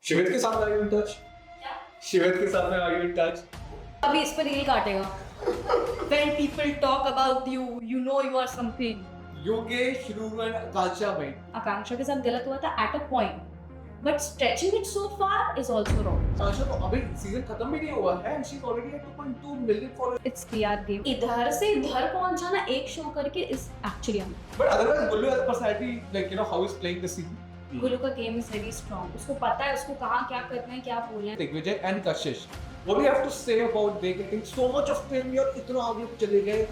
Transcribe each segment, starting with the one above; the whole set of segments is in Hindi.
शिवित के साथ आगे इन टच क्या? शिवित के साथ में आगे इन टच अभी इस पर रील काटेगा when people talk about you you know you are something Yogesh Dhruv and Akanksha भाई आकांक्षा के साथ गलत हुआ था at a point but stretching it so far is also wrong आकांक्षा तो अभी सीजन खत्म भी नहीं हुआ है and she is already at 2.2 million followers it's PR game इधर से इधर पहुंचाना एक शो करके is actually but otherwise Gullu as a personality like you know how is playing the scene Gullu का गेम इज वेरी स्ट्रांग उसको पता है उसको कहाँ क्या करना है क्या बोलना है Digvijay and Kashish what do you have to say about they getting so much of fame और इतना आगे चले गए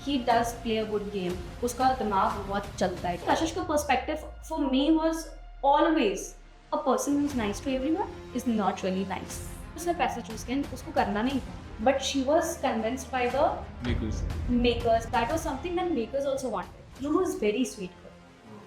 he does play a good game उसका दिमाग बहुत चलता है कशिश का perspective for me was always a person who is nice to everyone is not really nice उसने पैसे चूज किया उसको करना नहीं था but she was convinced by the बिल्कुल makers that was something that makers also wanted Lulu is very sweet girl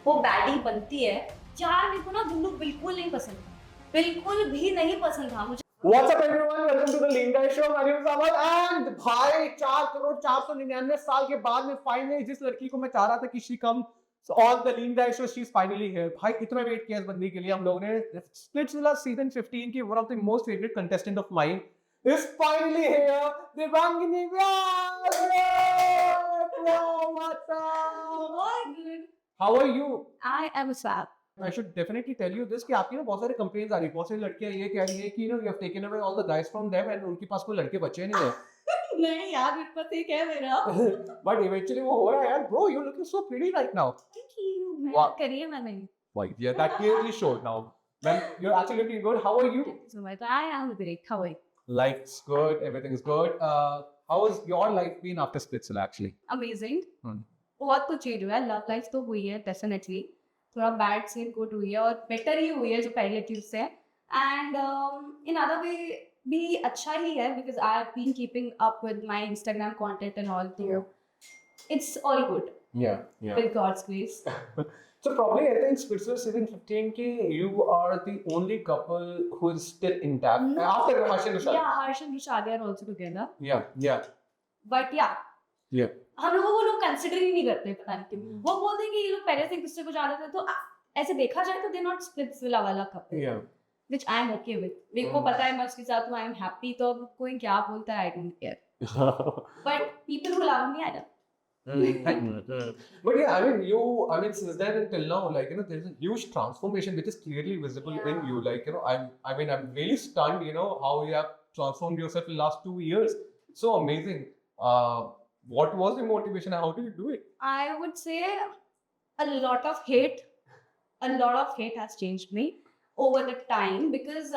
वो बैडी बनती है यार मेरे को ना गुल्लू बिल्कुल नहीं पसंद था बिल्कुल भी नहीं पसंद था मुझे What's up everyone? Welcome to the Lean Guy Show. My name is Amal and भाई 4 करोड़ 499 साल के बाद में फाइनली जिस लड़की को मैं चाह रहा था कि she comes on the Lean Guy Show, she's finally here. भाई इतना वेट किया इस बंदी के लिए हम लोगों ने Splitsvilla season 15 की one of the most favorite contestant of mine is finally here. Devangini Vyas. What's up? How are you? I am a swab I should definitely tell you this कि आपकी ना बहुत सारे कंप्लेंट्स आ रही है बहुत सारी लड़कियां ये कह रही है कि you know you have taken away all the guys from them and उनके पास कोई लड़के बचे नहीं है नहीं यार मेरे पास एक है मेरा but eventually वो हो रहा है यार bro you're looking so pretty right now Thank you Wow. मेहनत करी है मैंने like yeah that clearly showed now man you're actually looking good how are you so I am great how are you life's good everything is good how has your life been after Splitsvilla actually amazing Hmm. बहुत कुछ चेंज हुआ है लव लाइफ तो हुई है डेफिनेटली थोड़ा बैड से गुड हुई है और बेटर ही हुई है जो पहले ट्यूब से एंड इन अदर वे भी अच्छा ही है because I have been keeping up with my Instagram content and all तो it's all good yeah with God's grace so probably I think Splitsvilla season 15 ki you are the only couple who is still intact after Harsha and Vishal या Harsh and Vishal are also together yeah but या yeah हम लोगों को लोग कंसिडर ही नहीं करते पता नहीं क्यों वो बोलते हैं कि ये लोग पहले से एक दूसरे को जानते थे तो ऐसे देखा जाए तो दे नॉट स्प्लिट्सविला वाला couple yeah which I am okay with मेरे को पता है मैं उसके साथ हूँ आई एम हैप्पी तो अब कोई क्या बोलता है I don't care but people who love me I don't but yeah, I mean, since then until now, like, you know, there's a huge transformation which is clearly visible in you. Like, you know, I'm really stunned, you know, how you have transformed yourself in the last 2 years. So amazing. What was the motivation and how did you do it? I would say a lot of hate has changed me over the time because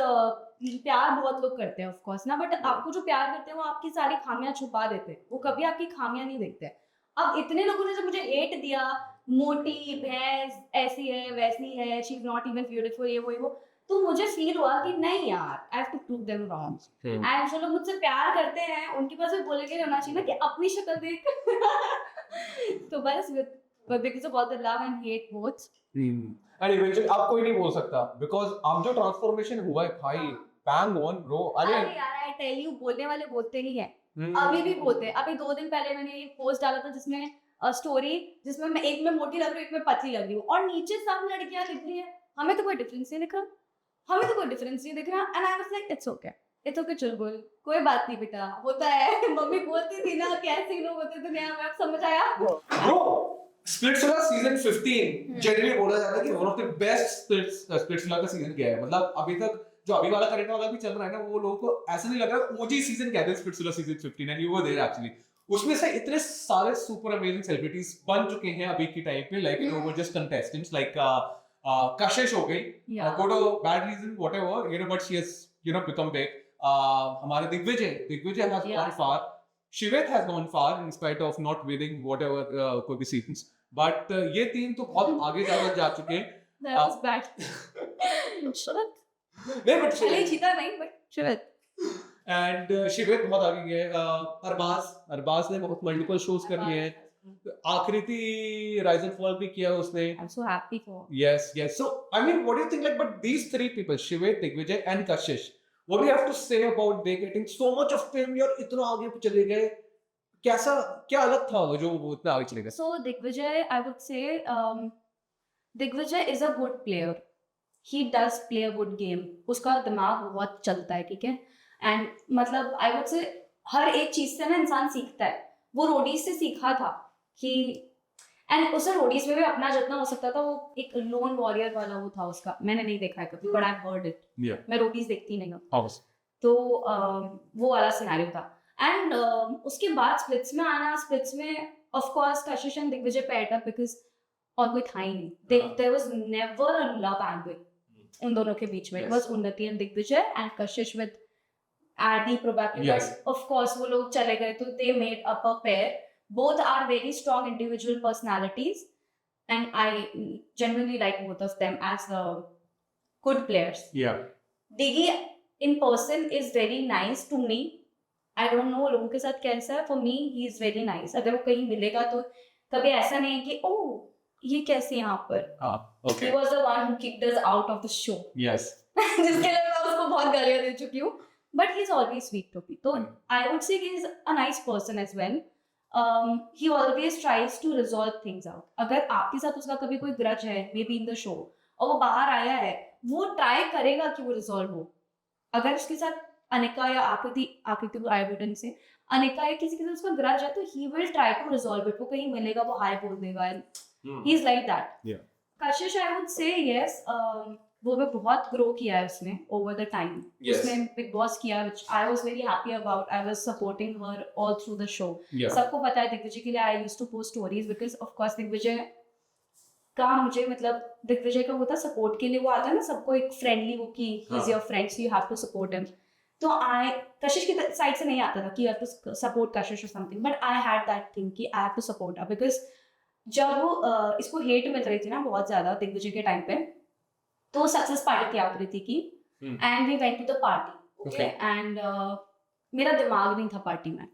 प्यार बहुत लोग करते हैं of course ना but आपको जो प्यार करते हैं वो आपकी सारी खामियां छुपा देते हैं वो कभी आपकी खामियां नहीं देखते अब इतने लोगों ने जब मुझे हेट दिया मोटी भैंस ऐसी है वैसी है she is not even beautiful ये वो तो मुझे फील हुआ कि नहीं यार I have to prove them wrong and जो लोग मुझसे प्यार करते हैं उनके पास भी बोले के होना चाहिए ना कि अपनी शक्ल देख तो बस because of all the love and hate both And eventually, आप कोई नहीं बोल सकता because अब जो transformation हुआ है भाई bang on bro. अरे यार आई टेल यू बोलने वाले बोलते ही हैं अभी भी बोलते हैं अभी 2 दिन पहले मैंने एक पोस्ट डाला था जिसमें स्टोरी जिसमें मैं एक में मोटी लग रही हूँ एक में पतली लग रही हूँ और नीचे सब लड़कियां लिख रही है हमें तो कोई डिफरेंस नहीं दिख रहा and I was like it's okay चल बोल कोई बात नहीं बेटा होता है मम्मी बोलती थी ना कि ऐसे लोग होते थे नया अब समझ आया Bro, Splitsvilla season 15 generally बोला जाता है कि one of the best Splitsvilla का सीजन गया है मतलब अभी तक जो अभी वाला करंट वाला भी चल रहा है ना वो लोगों को ऐसा नहीं लग रहा ओजी सीजन कहते हैं Splitsvilla season 15 and you were there actually उसमें से इतने सारे सुपर अमेजिंग सेलिब्रिटीज बन चुके हैं अभी की टाइम पे like you know were just contestants like Kashish हो गई go to bad reason whatever you know but she has you know become big हमारे Digvijay has gone far Shivit has gone far in spite of not winning whatever कोई भी सीजंस बट ये तीन तो बहुत आगे जा चुके हैं That was bad. Shut नहीं बट चले जीता नहीं बट शिवित एंड शिवित बहुत आगे गए अरबाज ने बहुत मल्टीपल शोज कर लिए हैं आकृति राइज एंड फॉल भी किया उसने I'm so happy for yes so I mean what do you think like but these three people Shivit Digvijay and Kashish what do you have to say about they getting so much of fame यार इतना आगे चले गए कैसा क्या अलग था वो जो वो इतना आगे चले गए So Digvijay, I would say Digvijay is a good player. he does play a good game. उसका दिमाग बहुत चलता है, ठीक है. And मतलब I would say हर एक चीज से ना इंसान सीखता है. वो रोडीज से सीखा था कि एंड उसे रोडीज में भी अपना जितना हो सकता था, वो एक लोन वॉरियर वाला वो था उसका. मैंने नहीं देखा है कभी, बट आई हर्ड इट. मैं रोडीज देखती नहीं हूँ. तो वो वाला सिनेरियो था. एंड उसके बाद स्प्लिट्स में आना, स्प्लिट्स में of course Kashish and Digvijay paired up because और कोई था ही नहीं. There was never a love angle उन दोनों के बीच में. It was Unnati and Digvijay and Kashish with Aadi probably. But of course वो लोग चले गए तो they made up a pair. Both are very strong individual personalities, and I genuinely like both of them as good players. Yeah. Diggy in person is very nice to me. I don't know लोगों के साथ कैसा है. For me, he is very nice. अगर वो कहीं मिलेगा तो कभी ऐसा नहीं है कि ओह ये कैसे यहाँ पर. Okay. He was the one who kicked us out of the show. Yes. जिसके लिए मैं उसको बहुत गालियाँ दे चुकी हूँ. But he's always sweet to me. So I would say he is a nice person as well. He always tries to resolve things out. अगर आपके साथ उसका कभी कोई ग्रज है, maybe in the show, और वो बाहर आया है, वो ट्राई करेगा कि वो रिजॉल्व हो. अगर उसके साथ अनिका या आकृति आई वुडंट से अनिका या किसी के साथ उसका ग्रज है, तो he will try to resolve it. वो कहीं मिलेगा, वो हाय बोल देगा. He's like that. Yeah. Kashish, I would say yes. वो भी बहुत ग्रो किया है उसने ओवर द टाइम. उसने बिग बॉस किया, which I was very happy about. I was supporting her all through the show. सबको पता है दिग्विजय के लिए I used to post stories because of course Digvijay का मुझे मतलब दिग्विजय का होता सपोर्ट के लिए वो आता है ना सबको एक फ्रेंडली वो कि he is your friend so you have to support him. तो कशिश की साइड से नहीं आता था कि you have to support Kashish or something, but I had that thing कि I have to support her because जब वो इसको हेट मिल रही थी ना बहुत ज्यादा दिग्विजय के टाइम पे, तो सक्सेस पार्टी थी आकृति की and we went to the party. Okay. And मेरा दिमाग नहीं था पार्टी में.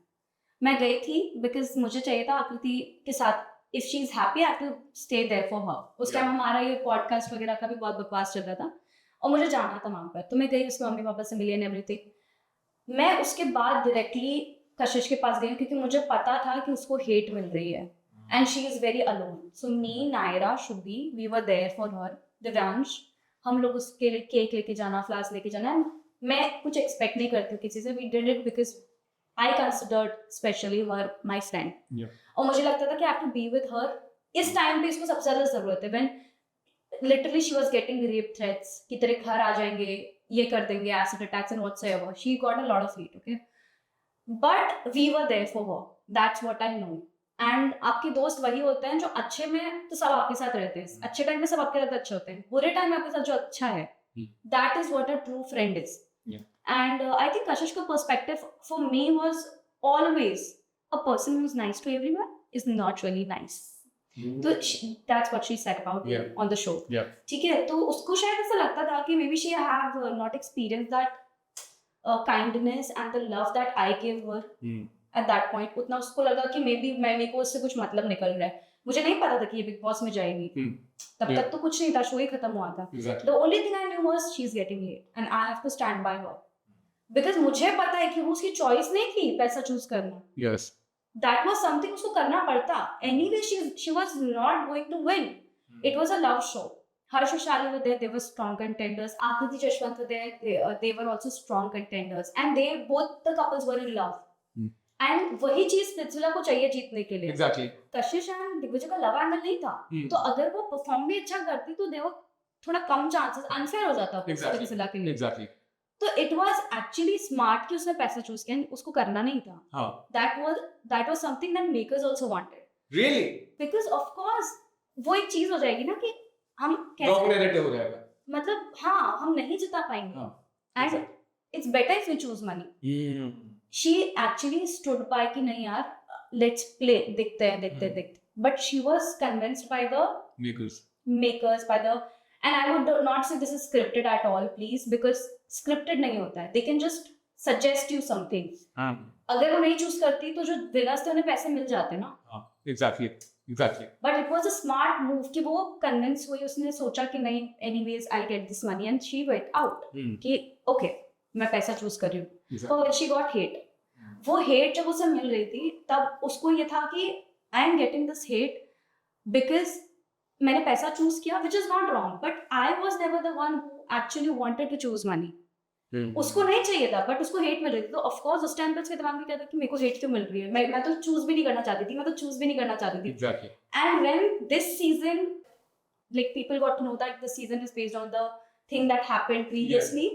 मैं गई थी बिकॉज मुझे चाहिए था आकृति के साथ. If she is happy I have to stay there for her. उस टाइम हमारा ये पॉडकास्ट वगैरह का भी बहुत बकवास चल रहा था और मुझे जाना था वहां पर. तो मैं गई, उसके मम्मी पापा से मिली एंड एवरीथिंग. मैं उसके बाद डायरेक्टली कशिश के पास गई क्योंकि मुझे पता था कि उसको हेट मिल रही है and she is very alone. So me, Naira, Shubhi, we were there for her. Divyansh, हम लोग उसके लिए केक लेके जाना, फ्लावर्स लेके जाना. मैं कुछ एक्सपेक्ट नहीं करती हूँ किसी से. We did it because I considered specially her my friend. और मुझे लगता था कि I have to be with her. इस टाइम पे इसको सबसे ज्यादा जरूरत है. When literally she was getting rape threats कि तेरे घर आ जाएंगे, ये कर देंगे, acid attacks and whatsoever. She got a lot of hate. Okay, but we were there for her. That's what I know. And आपके दोस्त वही होते हैं जो अच्छे में तो सब आपके साथ रहते हैं, अच्छे टाइम में सब आपके साथ अच्छे होते हैं, बुरे टाइम में आपके साथ जो अच्छा है, that is what a true friend is. And I think Kashish का perspective for me was always a person who is nice to everyone is not really nice. तो that's what she said about on the show. ठीक है, तो उसको शायद ऐसा लगता था कि maybe she have not experience that kindness and the love that I give her at that point. उतना उसको लगा कि मे बी मेरे को उससे कुछ मतलब निकल रहा है. मुझे नहीं पता था कि ये बिग बॉस में जाएगी. तब तक तो कुछ नहीं था, शो ही खत्म हुआ था. The only thing I knew was she is getting hate and I have to stand by her because मुझे पता है कि वो उसकी चॉइस नहीं थी पैसा चूज करना. Yes. That was something उसको करना पड़ता. Anyway, she was not going to win. It was a love show. Harsh and Shali were there, they were strong contenders. Akriti Jashwant were there, they were also strong contenders. And they both the couples were in love. And वही चीज स्प्लिट्सविला को चाहिए जीतने के लिए. Exactly. कशिश एंड दिग्विजय का लव एंगल नहीं था. तो अगर वो परफॉर्म भी अच्छा करती तो देखो थोड़ा कम चांसेस, अनफेयर हो जाता स्प्लिट्सविला के लिए. Exactly. तो इट वाज एक्चुअली स्मार्ट कि उसने पैसा चूज किया, उसको करना नहीं था. That was something that makers also wanted. Really? Because of course वो एक चीज हो जाएगी ना कि हम कैसे रॉन्ग नैरेटिव हो जाएगा. मतलब हाँ, हम नहीं जिता पाएंगे. And it's better if you choose money. She actually stood by कि नहीं यार, let's play, देखते हैं. But she was convinced by the makers by the, and I would not say this is scripted at all, please, because scripted नहीं होता है. They can just suggest you something. अगर वो नहीं चूज करती तो जो विनर्स थे उन्हें पैसे मिल जाते ना. Exactly. But it was a smart move कि वो convince हुई, उसने सोचा कि नहीं, anyways I'll get this money, and she went out कि okay मैं पैसा चूज कर रही हूँ. तो she got hate. वो हेट जब उसे मिल रही थी तब उसको ये था कि I am getting this hate because मैंने पैसा चूज किया which is not wrong but I was never the one who actually wanted to choose money. उसको नहीं चाहिए था बट उसको हेट मिल रही थी तो ऑफ कोर्स उस टाइम पे उसके दिमाग में क्या था कि मेरे को हेट क्यों मिल रही है, मैं तो चूज भी नहीं करना चाहती थी, मैं तो चूज भी नहीं करना चाहती थी. Exactly. And when this season, like people got to know that the season is based on the thing that happened previously,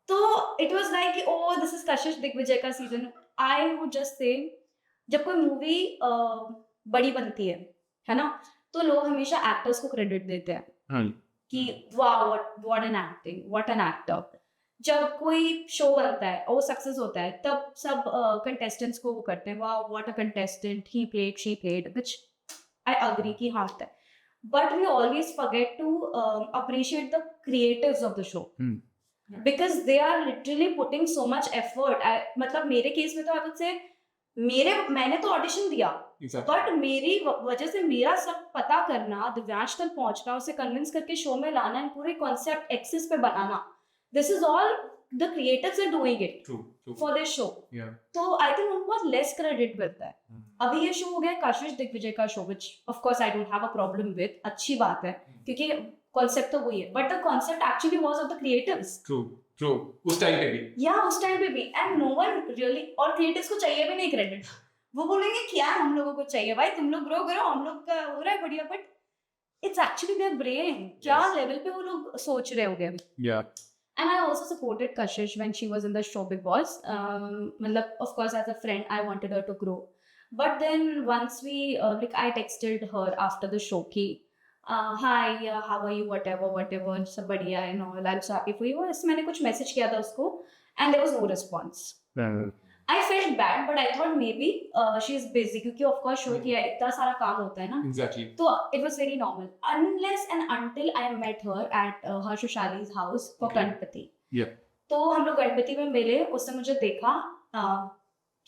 so it was like, oh, this is Kashish Digvijay का season. I would just say, जब कोई मूवी बड़ी बनती है ना, तो लोग हमेशा एक्टर्स को क्रेडिट देते हैं कि वाह what an acting, what an actor. जब कोई शो बनता है और वो सक्सेस होता है तब सब कंटेस्टेंट्स को वो करते हैं, वाह what a contestant, he played, she played, which I agree कि हाँ होता है. But we always forget to appreciate the creatives of the show because they are literally putting so much effort. मतलब मेरे केस में तो आई वुड से मैंने तो ऑडिशन दिया बट मेरी वजह से मेरा सब पता करना, दिव्यांश तक पहुंचना, उसे कन्विंस करके शो में लाना, पूरे कॉन्सेप्ट एक्सिस पे बनाना, this is all the creators are doing it for this show. तो आई थिंक उनको बहुत लेस क्रेडिट मिलता है. अभी ये शो हो गया कशिश दिग्विजय का show, which of course I don't have a problem with, अच्छी बात है क्योंकि कॉन्सेप्ट तो वही है but the concept actually was of the creatives. True उस टाइम पे भी, या उस टाइम पे भी, एंड नो वन रियली, और क्रिएटिव्स को चाहिए भी नहीं क्रेडिट. वो बोलेंगे क्या हम लोगों को चाहिए भाई, तुम लोग ग्रो करो, हम लोग का हो रहा है बढ़िया, but it's actually their brain, क्या लेवल पे वो लोग सोच रहे होंगे. And I also supported Kashish when she was in the show Big Boss. Of course, as a friend, I wanted her to grow. But then once we, I texted her after the show ki, hi, how are you, whatever, सब बढ़िया and all, I'm so happy for you. ऐसे मैंने कुछ message किया था उसको, and there was no response. I felt bad, but I thought maybe she is busy क्योंकि of course show किया है, इतना सारा काम होता है ना. Exactly. So it was very normal unless and until I met her at Harshashali's house for Ganpati. Yeah. तो हम लोग गणपति में मिले, उसने मुझे देखा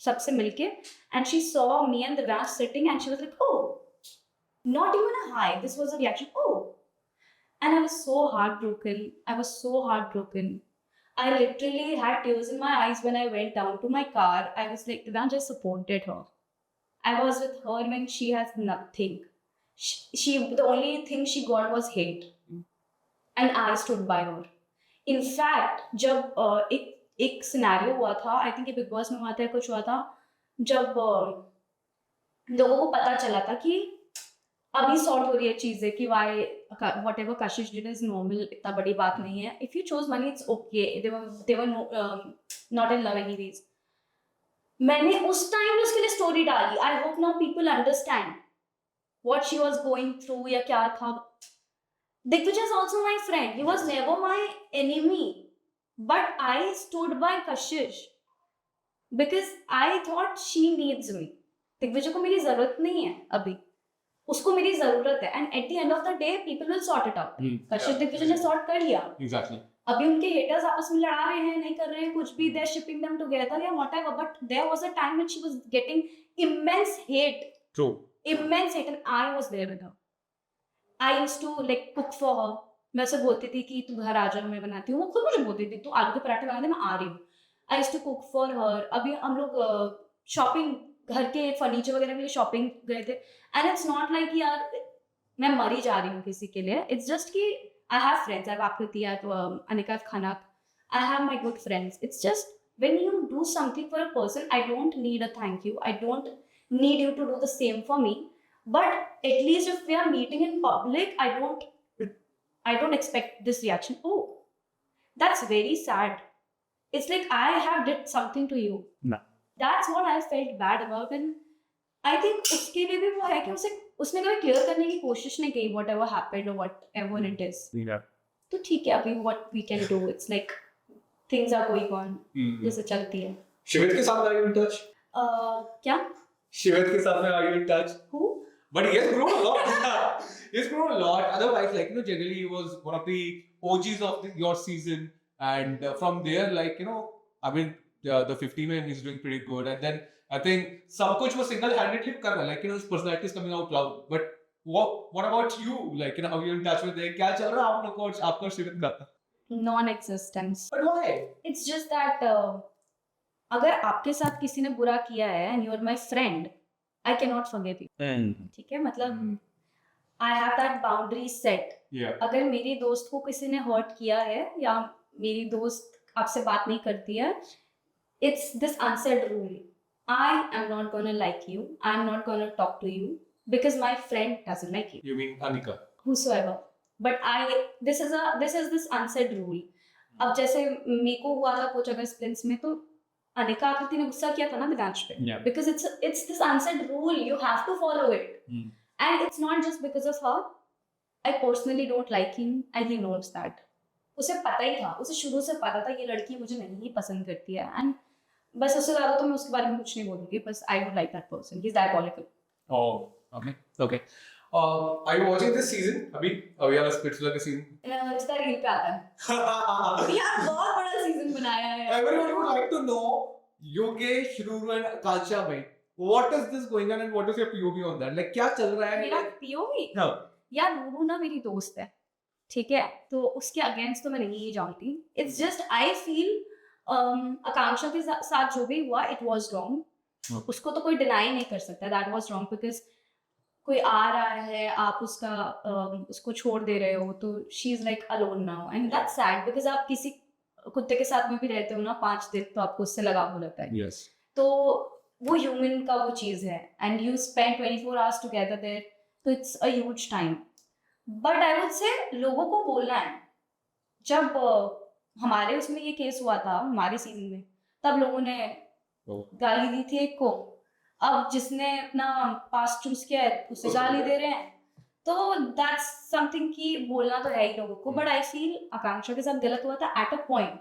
सबसे मिलके, and she saw me and Divyansh sitting and she was like, oh, not even a hi, this was a reaction, oh, and I was so heartbroken. I literally had tears in my eyes when I went down to my car. I was like, Divyansh, I supported her. I was with her when she has nothing. She the only thing she got was hate. And I stood by her. In fact, जब एक सिनेरियो हुआ था, I think ये बिग बॉस में हुआ था, कुछ हुआ था, जब लोगों को पता चला था कि अभी सॉर्ट हो रही है चीजें कि Y whatever Kashish did is normal, इतना बड़ी बात नहीं है. If you chose money, it's okay. They were not in love anyways. मैंने उस टाइम में उसके लिए स्टोरी डाली. I hope now people understand what she was going through या क्या था. Digvijay is also my friend. He was never my enemy. But I stood by Kashish because I thought she needs me. Digvijay को मेरी जरूरत नहीं है अभी, उसको मेरी जरूरत है. And at the end of the day people will sort it out. कशिश दिग्विजय ने सॉर्ट कर लिया. Exactly. अभी उनके हेटर्स आपस में लड़ा रहे हैं, नहीं कर रहे हैं कुछ भी, they are shipping them together या whatever, but there was a time when she was getting immense hate. True. Immense hate, and I was there with her. I used to like cook for her. मैं उसे बोलती थी कि तू घर आ जा, मैं बनाती हूँ. वो खुद मुझे बोलती थी तू आलू के पराठे बना दे, मैं आ रही हूँ. I used to cook for her. अभी हम लोग शॉपिंग, घर के फर्नीचर वगैरह के लिए शॉपिंग गए थे. एंड इट्स नॉट लाइक यार मैं मरी जा रही हूँ किसी के लिए. इट्स जस्ट कि I have friends, I have आकृति, आई हैव अनिका, खाना, I have my good friends. It's just when you do something for a person, I don't need a thank you, I don't need you to do the same for me, but at least if we are meeting in public, I don't expect this reaction. Oh, that's very sad. It's like I have did something to you. No. That's what I felt bad about, and I think उसके लिए भी वो है कि उसने कभी क्लियर करने की कोशिश नहीं की whatever happened or whatever it is. Yeah. तो ठीक है, अभी what we can do, it's like things are going on. जैसे चलती है. शिवित के साथ are you in touch? क्या? शिवित के साथ में are you in touch? Who? But he has grown a lot. He's grown a lot. Otherwise, like, generally he was one of the OGs of your season, and from there, like, I mean, the 50 man, he's doing pretty good. And then I think सब कुछ वो single-handedly कर रहा है, like, his personality is coming out loud. But what about you? Like, how you in touch with it? क्या चल रहा है आप लोग को, आपका शिवित का? Non-existence. But why? It's just that अगर आपके साथ किसी ने बुरा किया है and you are my friend, I cannot forgive you. ठीक है, मतलब I have that boundary set. Yeah. अगर मेरी दोस्त को किसी ने हर्ट किया है या मेरी दोस्त आपसे बात नहीं करती है, it's this unsaid rule. I am not gonna like you. I am not gonna talk to you because my friend doesn't like you. You mean Anika? Whosoever. But this is this unsaid rule. अब जैसे मेरे को हुआ था कुछ अगर स्प्लिंट्स में, तो अनिका आकृति ने गुस्सा किया था ना दिव्यांश पे, Yeah. because it's this unsaid rule. You have to follow it. And it's not just because of her. I personally don't like him and he knows that. उसे पता ही था, उसे शुरू से पता था ये लड़की मुझे नहीं पसंद करती है, and बस उससे ज़्यादा तो मैं उसके बारे में कुछ नहीं बोलूँगी, बस I don't like that person. He's diabolical. Oh, okay. Okay. Are you watching this season? अभी वाला Splitsvilla का season? इसका रील पे आता है। यार बहुत बड़ा सीजन बनाया है। Everyone would like to know Yogesh, Ruru and Akansha में what is this going on and what is your POV on that? Like क्या चल रहा है? मेरा POV? हाँ. यार रूरू ना मेरी दोस्त है, ठीक है, तो उसके अगेंस्ट तो मैं नहीं जानती. इट्स जस्ट आई फील आकांक्षा के साथ जो भी हुआ इट वाज रॉन्ग. उसको तो कोई डिनाई नहीं कर सकता दैट वाज रॉन्ग, बिकॉज कोई आ रहा है, आप उसको छोड़ दे रहे हो, तो she is like alone now and that's sad, because आप किसी कुत्ते के साथ में भी रहते हो ना 5 दिन, तो आपको उससे लगाव हो जाता है. Yes. तो वो ह्यूमन का वो चीज़ है, and you spend 24 hours together there, तो it's a huge time. But I would say लोगों को बोलना है. जब हमारे उसमें ये केस हुआ था हमारे सीजन में, तब लोगों ने गाली दी थी एक को. अब जिसने अपना पास्ट चूज किया है उसे गाली दे रहे हैं, तो दैट्स समथिंग कि बोलना तो है ही लोगों को. बट आई फील आकांक्षा के साथ गलत हुआ था at a point,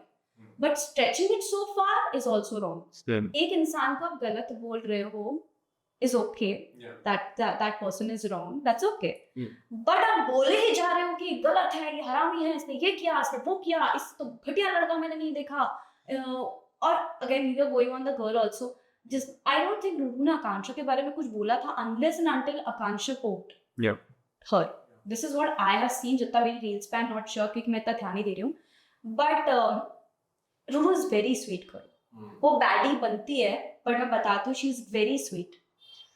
but stretching it so far is also wrong. एक इंसान को आप गलत बोल रहे हो is okay. Yeah. that person is wrong, that's okay. But आप बोले ही जा रहे हो कि गलत है, ये हरामी है, इसने ये किया, इसने वो किया, इस तो घटिया लड़का मैंने नहीं देखा. और again we are going on the girl also. Just I don't think Ruru ने आकांक्षा के बारे में कुछ बोला था unless and until Akanksha quote her. This is what I have seen. जितना मेरी रील्स पे, I'm not sure क्योंकि मैं इतना ध्यान नहीं दे रही हूँ. But Ruru is very sweet girl. वो बैडी बनती है, but मैं बताती हूँ she is very sweet.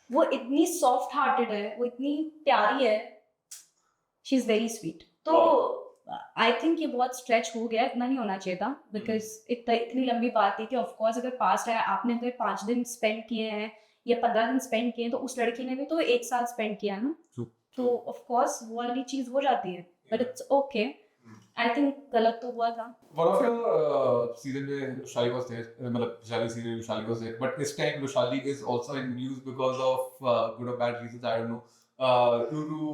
वो इतनी सॉफ्ट हार्टेड है, वो इतनी प्यारी है, शी इज वेरी स्वीट. तो आई थिंक ये बहुत स्ट्रेच हो गया, इतना नहीं होना चाहिए था, बिकॉज इतनी लंबी बात थी कि ऑफकोर्स अगर पास्ट है, आपने अगर 5 दिन स्पेंड किए हैं या 15 दिन स्पेंड किए हैं, तो उस लड़की ने भी तो 1 साल स्पेंड किया ना, तो ऑफकोर्स वो वाली चीज हो जाती है. But it's okay. I think गलत तो हुआ था. One of your season में Rushali was there, मतलब Rushali season में Rushali was there, but this time Rushali is also in news because of good or bad reasons, I don't know. Ruru,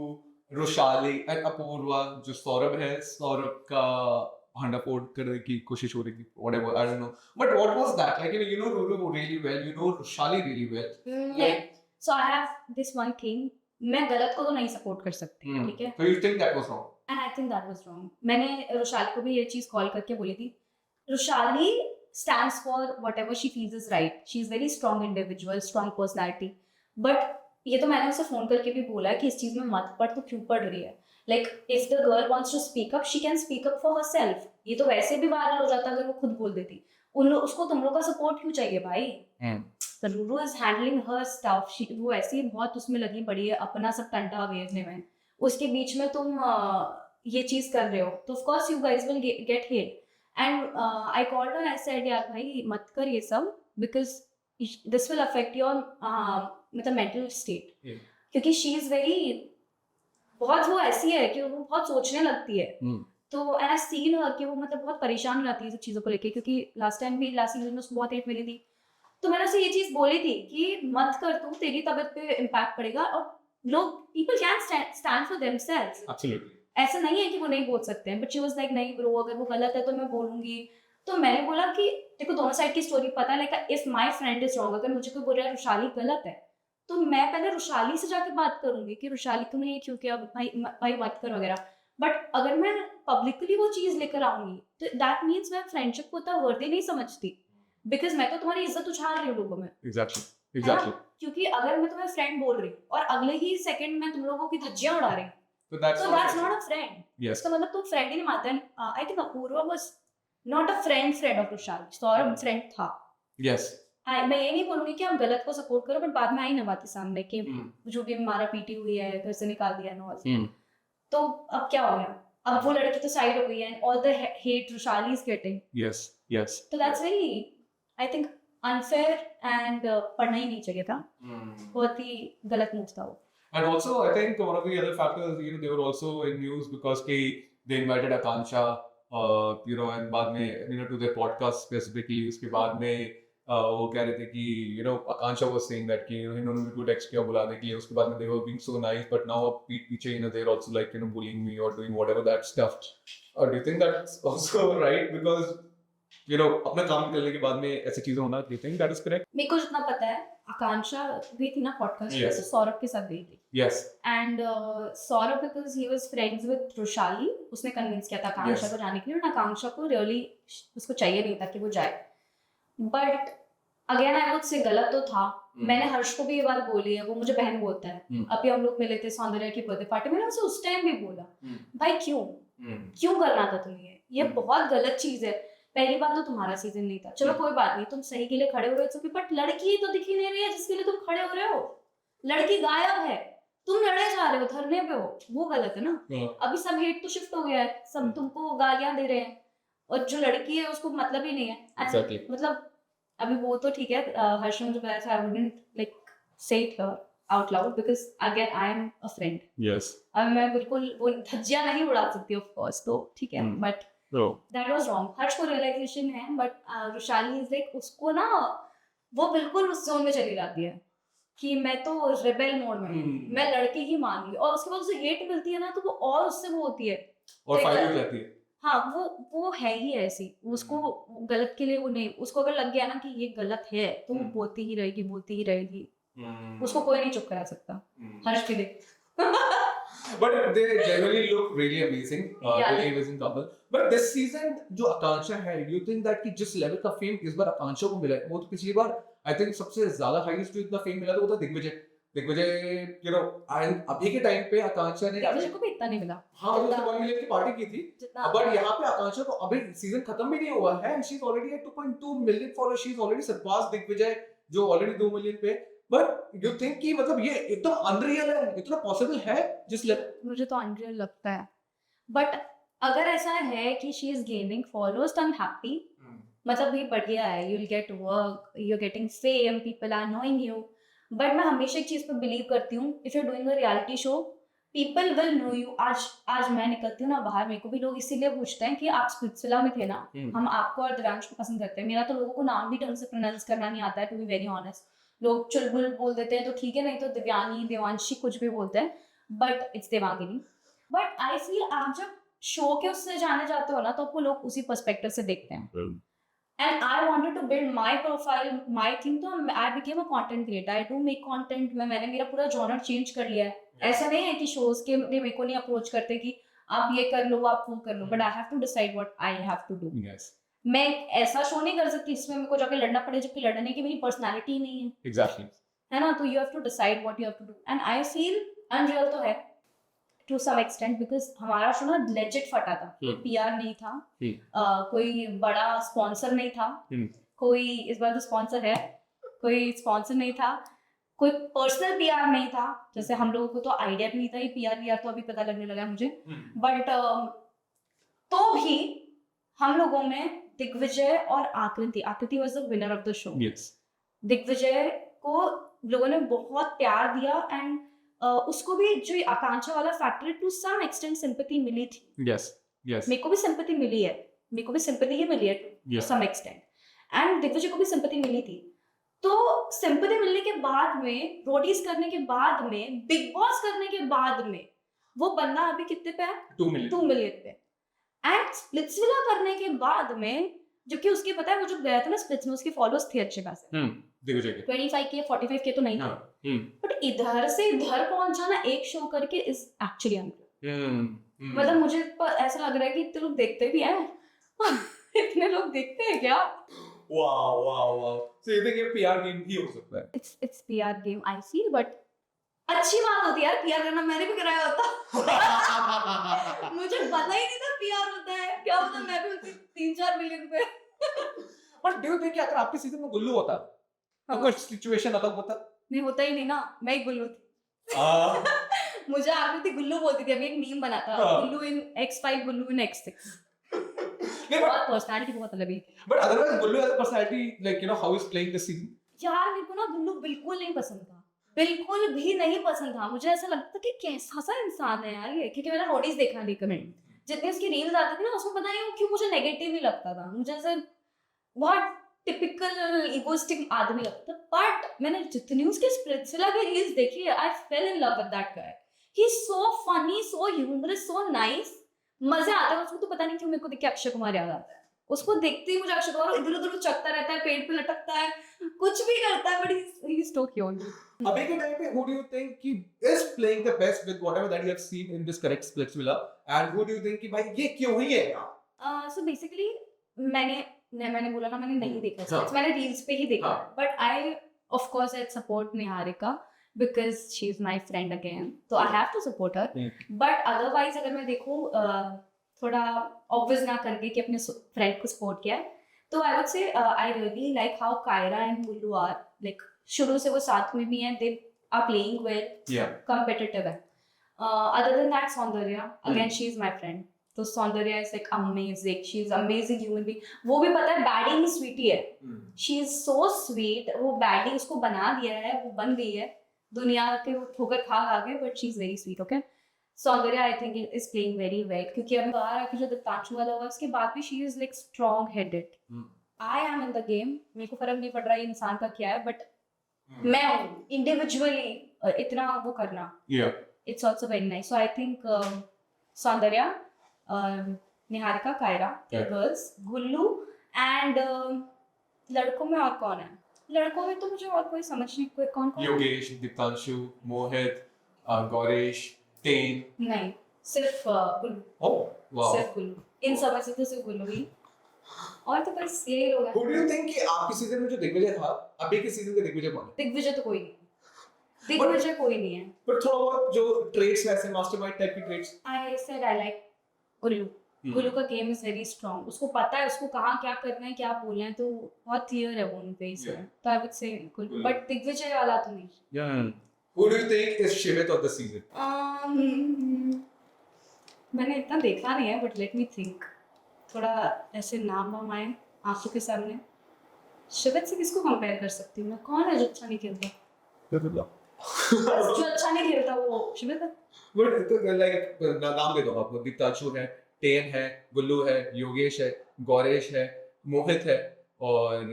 Rushali and Apurva, जो सौरभ है, सौरभ का हंडा फोड़ करने की कोशिश हो रही थी, whatever, I don't know. But what was that? Like, you know Ruru really well, you know Rushali really well. Like, so I have this one thing. मैं गलत को तो नहीं सपोर्ट कर सकती, ठीक है? So you think that was wrong? And I think that was wrong. मैंने रुशाली को भी ये चीज कॉल करके बोली थी. Rushali stands for whatever she feels is right. She is very strong individual, strong personality. But ये तो मैंने उसे फोन करके भी बोला कि इस चीज में मत पढ़, तो क्यों पढ़ रही है? Like if the girl wants to speak up, she can speak up for herself. ये तो वैसे भी वायरल हो जाता अगर वो खुद बोल देती. उसको तुम लोग का सपोर्ट क्यों चाहिए भाई? Ruru is handling her stuff. वो ऐसे ही बहुत उसमें लगी पड़ी है अपना सब टंटा भेजने में. उसके बीच में तुम ये चीज कर रहे हो, तो of course you guys will get hate. And I called her, I said यार भाई मत कर ये सब, because this will affect your मतलब मेंटल स्टेट. क्योंकि शी इज वेरी, बहुत वो ऐसी है कि वो बहुत सोचने लगती है. तो एंड आई सीन हर कि वो मतलब बहुत परेशान हो जाती है सब चीज़ों को लेके, क्योंकि लास्ट सीजन में उसको बहुत हेट मिली थी. तो मैंने उसे ये चीज़ बोली थी कि मत कर तू, तेरी तबीयत पे इम्पैक्ट पड़ेगा. और लोग people can stand for themselves. Absolutely. ऐसा नहीं है कि वो नहीं बोल सकते हैं, बट शी वाज लाइक नहीं ब्रो, अगर वो गलत है तो मैं बोलूंगी. तो मैंने बोला कि देखो दोनों साइड की स्टोरी पता है. Like if my friend is wrong, अगर मुझे कोई बोल रहा है रुशाली गलत है, तो मैं पहले रुशाली से जाके बात करूंगी कि रुशाली तुमने ये क्यों किया, भाई मत कर वगैरह. बट अगर मैं पब्लिकली वो चीज लेकर आऊंगी, तो दैट मीन्स मैं फ्रेंडशिप को उतना वर्दी नहीं समझती, बिकॉज मैं तो तुम्हारी इज्जत उछाल रही हूँ लोगों में. Exactly. क्योंकि अगर मैं तुम्हें फ्रेंड बोल रही हूँ और अगले ही सेकंड में तुम लोगों की धज्जियां उड़ा रही हूँ, So that's not a friend. Yes. इसका मतलब तुम फ्रेंड ही नहीं मानते. I think Apoorva was not a friend of Rushali. Saurabh friend था. Yes. मैं ये नहीं बोलूंगी कि आप गलत को सपोर्ट करो, बट बाद में आई ना बातें सामने कि जो भी मारा पीटी हुई है, घर से निकाल दिया ना, तो अब क्या हो गया? अब वो लड़की तो साइड हो गई है, and all the hate Rushali is getting, yes तो that's very, I think, unfair, and पढ़ना ही नहीं चाहिए था, बहुत ही गलत मूव था वो. And also, I think one of the other factors, you know, they were also in news because they invited Akansha, you know, and बाद में, you know, to their podcast specifically. उसके बाद में वो कह रहे थे कि, you know, Akansha was saying that कि, you know, इन्होंने भी good text किया बुलाने के लिए. उसके बाद में they were being so nice, but now पीठ पीछे, you know, they're also like, you know, bullying me or doing whatever that stuff. Do you think that's also right? Because, you know, अपना काम करने के बाद में ऐसी चीजें होना, do you think that is correct? मेरे को जितना पता है, आकांक्षा गई थी ना पॉडकास्ट पे, Yes. तो सौरभ के साथ गई थी. Yes. And Saurabh, because he was friends with Rushali, उसने कन्विंस किया था आकांक्षा Yes. को जाने के लिए, और आकांक्षा को रियली उसको चाहिए नहीं था कि वो जाए. बट अगेन आई वुड से गलत तो था. मैंने हर्ष को भी ये बात बोली है, वो मुझे बहन बोलता है. अभी हम लोग मिले थे सौंदर्य की बर्थडे पार्टी में, मैंने उसे उस टाइम भी बोला, भाई क्यों करना था तुम्हें ये बहुत गलत चीज है. पहली बात तो तुम्हारा सीजन नहीं था, चलो कोई बात नहीं, तुम सही के लिए खड़े हो रहे हो, बट लड़की तो दिख ही नहीं रही है जिसके लिए तुम खड़े हो रहे हो. लड़की गायब है, तुम लड़े जा रहे हो, धरने पे हो, वो गलत है ना. अभी सब हेट तो शिफ्ट हो गया है, सब तुमको गालियां दे रहे हैं, और जो लड़की है उसको मतलब ही नहीं है. Exactly. मतलब अभी वो तो ठीक है, हर्ष ने मुझे बताया था, आई वुडंट लाइक से it out loud because again I am a friend. Yes. अब मैं बिल्कुल वो धज्जियां नहीं उड़ा सकती ऑफ कोर्स, तो ठीक है, but No. That was wrong. Harsh को रियलाइजेशन है, बट रुशाली इज लाइक, उसको ना वो बिल्कुल उस जोन में चली जाती है कि मैं तो रिबेल मोड में हूं, मैं लड़की ही मान ली, और उसके बाद उसे हेट मिलती है ना, तो वो और उससे वो होती है, और फायदा हो जाती है. हाँ, वो है ही ऐसी. उसको गलत के लिए वो नहीं, उसको अगर लग गया ना कि ये गलत है, तो वो बोलती ही रहेगी. उसको कोई नहीं चुप करा सकता. हर्ष भी देख. But they generally look really amazing, Yeah. really amazing couple. But this season जो आकांक्षा है, do you think that कि जिस लेवल का फेम इस बार आकांक्षा को मिला है, वो तो पिछली बार I think सबसे ज्यादा हाईएस्ट जो इतना फेम मिला था वो था दिग्विजय. you know, and अभी के टाइम पे आकांक्षा ने मुझे को भी इतना नहीं मिला. हाँ, उसने 1 मिलियन की पार्टी की थी, बट यहाँ पे आकांक्षा को अभी सीजन खत्म भी नहीं हुआ है, and she's already at 2.2 million followers. She's already surpassed Digvijay जो ऑलरेडी 2 मिलियन पे. बट यू थिंक कि मतलब ये एकदम अनरियल है, इतना पॉसिबल है जिस मुझे तो अनरियल लगता है, बट अगर ऐसा है कि शी इज गेनिंग फॉलोअर्स, तो आई एम हैप्पी. मतलब ये बढ़िया है, you will get work, you are getting fame, people are knowing you. But मैं हमेशा एक चीज पे बिलीव करती हूँ, if you are doing a reality show, people will know you. आज मैं निकलती हूँ ना बाहर, मेरे को भी लोग इसीलिए पूछते हैं कि आप स्पिट्सविला में थे ना, हम आपको और दिव्यांश को पसंद करते हैं. मेरा तो लोगों को नाम भी ढंग से प्रोनाउंस करना नहीं आता है, टू बी वेरी ऑनेस्ट. लोग चुलबुल बोल देते हैं तो ठीक है, नहीं तो दिव्यानी, देवांशी कुछ भी बोलते हैं, but it's Devangini. But I feel आप जब शो के उससे जाने जाते हो ना, तो आपको लोग उसी पर्सपेक्टिव से देखते हैं. And I wanted to build my profile, my thing, तो I became a content creator. I do make content. मैंने मेरा पूरा जॉनर चेंज कर लिया है. ऐसा नहीं है कि शोज के मेरे को नहीं अप्रोच करते कि आप ये कर लो, आप वो कर लो, but I have to decide what I have to do. मैं ऐसा शो नहीं कर सकती इसमें मेरे को जाके लड़ना पड़े, जबकि लड़ने की मेरी पर्सनालिटी नहीं है. एग्जैक्टली, है ना. तो you have to decide what you have to do, and I feel unreal तो है टू सम एक्सटेंट, बिकॉज हमारा शो ना लेजिट फटा था. पीआर नहीं था, कोई बड़ा स्पॉन्सर नहीं था, कोई इस बार तो स्पॉन्सर है, कोई स्पॉन्सर नहीं था, कोई पर्सनल पीआर नहीं था. जैसे हम लोगों को तो आइडिया भी नहीं था ये पीआर तो अभी पता लगने लगा मुझे. बट तो भी हम लोगों में दिग्विजय और Aakriti was the winner of the show. Digvijay को लोगों ने बहुत प्यार दिया, एंड उसको भी जो आकांक्षा वाला factor, to some extent sympathy मिली थी. मेरे को भी सिंपैथी मिली है, to some extent, and Digvijay को भी सिंपैथी मिली थी. तो सिंपैथी मिलने के बाद में, रोडीज करने के बाद में, बिग बॉस करने के बाद में, वो बंदा अभी कितने पे है? 2 मिलियन पे. एंड स्प्लिट्सविला करने के बाद में, जबकि उसके पता है वो जो गया था ना स्प्लिट्स में, उसके फॉलोअर्स थे अच्छे खासे, 25K 45K तो नहीं था. बट इधर से इधर पहुंचाना एक शो करके इज एक्चुअली अनरियल. मतलब मुझे ऐसा लग रहा है कि इतने लोग देखते भी हैं. इतने लोग देखते हैं क्या? वाओ. सो यू थिंक ये पीआर गेम ही हो सकता है? It's PR game I feel, but अच्छी बात होती है यार पीआर करना. मैंने भी कराया होता. मुझे पता ही नहीं था पीआर होता है. क्या होता, मैं भी होती 3-4 मिलियन पे. बट डू यू थिंक कि अगर आपके सीजन में गुल्लू होता अगर सिचुएशन अलग होता नहीं होता ही नहीं ना, मैं ही गुल्लू थी। हाँ मुझे आकृति गुल्लू बोलती थी, अभी एक मीम बना था, हाँ। गुल्लू इन X5, गुल्लू इन X6। नहीं बहुत पर्सनालिटी बहुत अलग है। but otherwise Gullu as a personality like how he's playing this season यार मेरे को ना गुल्लू बिल्कुल नहीं पसंद था, बिल्कुल भी नहीं पसंद था। मुझे ऐसा लगता था कि कैसा सा इंसान है यार ये, क्योंकि मैंने रोडीज देखा रिकमेंड, जितने उसकी रील्स आती थी ना उसमें पता नहीं क्यों मुझे नेगेटिव ही लगता था, मुझे ऐसे बहुत टिपिकल इगोइस्टिक आदमी लगता था। बट मैंने जितनी उसके स्प्लिट्सविला की रील्स देखी है, I fell in love with that guy. He is so funny, so humorous, so nice, मजे आते हैं उसको। तो पता नहीं क्यों मेरे को देख के अक्षय कुमार याद आता है। उसको देखते ही मुझे अक्षय कुमार इधर उधर उचकता रहता है, पेड़ पे लटकता है, कुछ भी करता है, but he is so cute. अभी के टाइम पे who do you think कि is playing the best with whatever that you have seen in this correct Splitsvilla and who do you think कि भाई ये क्यों ही है यार सो बेसिकली मैंने बोला ना मैंने नहीं देखा हाँ। मैंने रील्स पे ही देखा, हाँ। But I of course I support Niharika because she is my friend again, तो I have to support her. But otherwise अगर मैं देखूं थोड़ा ऑब्वियस ना करके कि अपने फ्रेंड को सपोर्ट किया है, तो I would say I really like how Kiara and Gullu are, like शुरू से वो साथ में भी हैं, they are playing well, yeah competitive है। Other than that, Saundarya, again, she is my friend. तो Saundarya is like amazing. She is amazing human being. वो भी पता है बैडी में स्वीटी है। She is so sweet. वो बैडी उसको बना दिया है, वो बन गई है। दुनिया के वो ठोकर खा गए, but she is very sweet. Okay. Saundarya I think is playing very well क्योंकि अभी बाहर आके जो दत्तांशु वाला हुआ उसके बाद भी she is like strong headed. I am in the game. मेरे को फर्क नहीं पड़ रहा है इंसान का क्या है, but मैं हूँ individually इतना वो करना। yeah It's also very nice. So I think Saundarya, Niharika, Kaira, Yeah. girls, Gullu, and लड़कों में और कौन है? लड़कों में तो मुझे और कोई समझ नहीं, कोई कौन? योगेश दीप्तांशु मोहित गौरेश टेन नहीं, सिर्फ गुल्लू, oh wow सिर्फ गुल्लू। इन सब में से तो सिर्फ गुल्लू ही, और तो बस यही लोग हैं। who do you think कि आपके सीजन में जो दिग्विजय था अभी के सीजन का दिग्विजय कौन है दिग्विजय तो कोई नहीं, दिग्विजय कोई नहीं है। पर थोड़ा बहुत जो ट्रेड्स वैसे मास्टरमाइंड टाइप की traits I said I like Gullu. Gullu का गेम इज वेरी स्ट्रॉन्ग, उसको पता है उसको कहाँ क्या करना है, क्या बोलना है, तो बहुत क्लियर है वो उन पे इसमें। Yeah. तो आई वुड से गुल्लू, बट दिग्विजय वाला तो नहीं। yeah who do you think is Shivit of the season मैंने इतना देखा नहीं है, बट लेट मी थिंक, थोड़ा ऐसे नाम वाम आए आंखों के सामने। शिवित से किसको कंपेयर कर सकती हूँ मैं? कौन है जो अच्छा नहीं खेलता? जो अच्छा नहीं खेलता वो शिवित है। बट तो लाइक नाम दे दो आपको दीप्तांशु है टेन है गुल्लू है योगेश है गौरेश है मोहित है और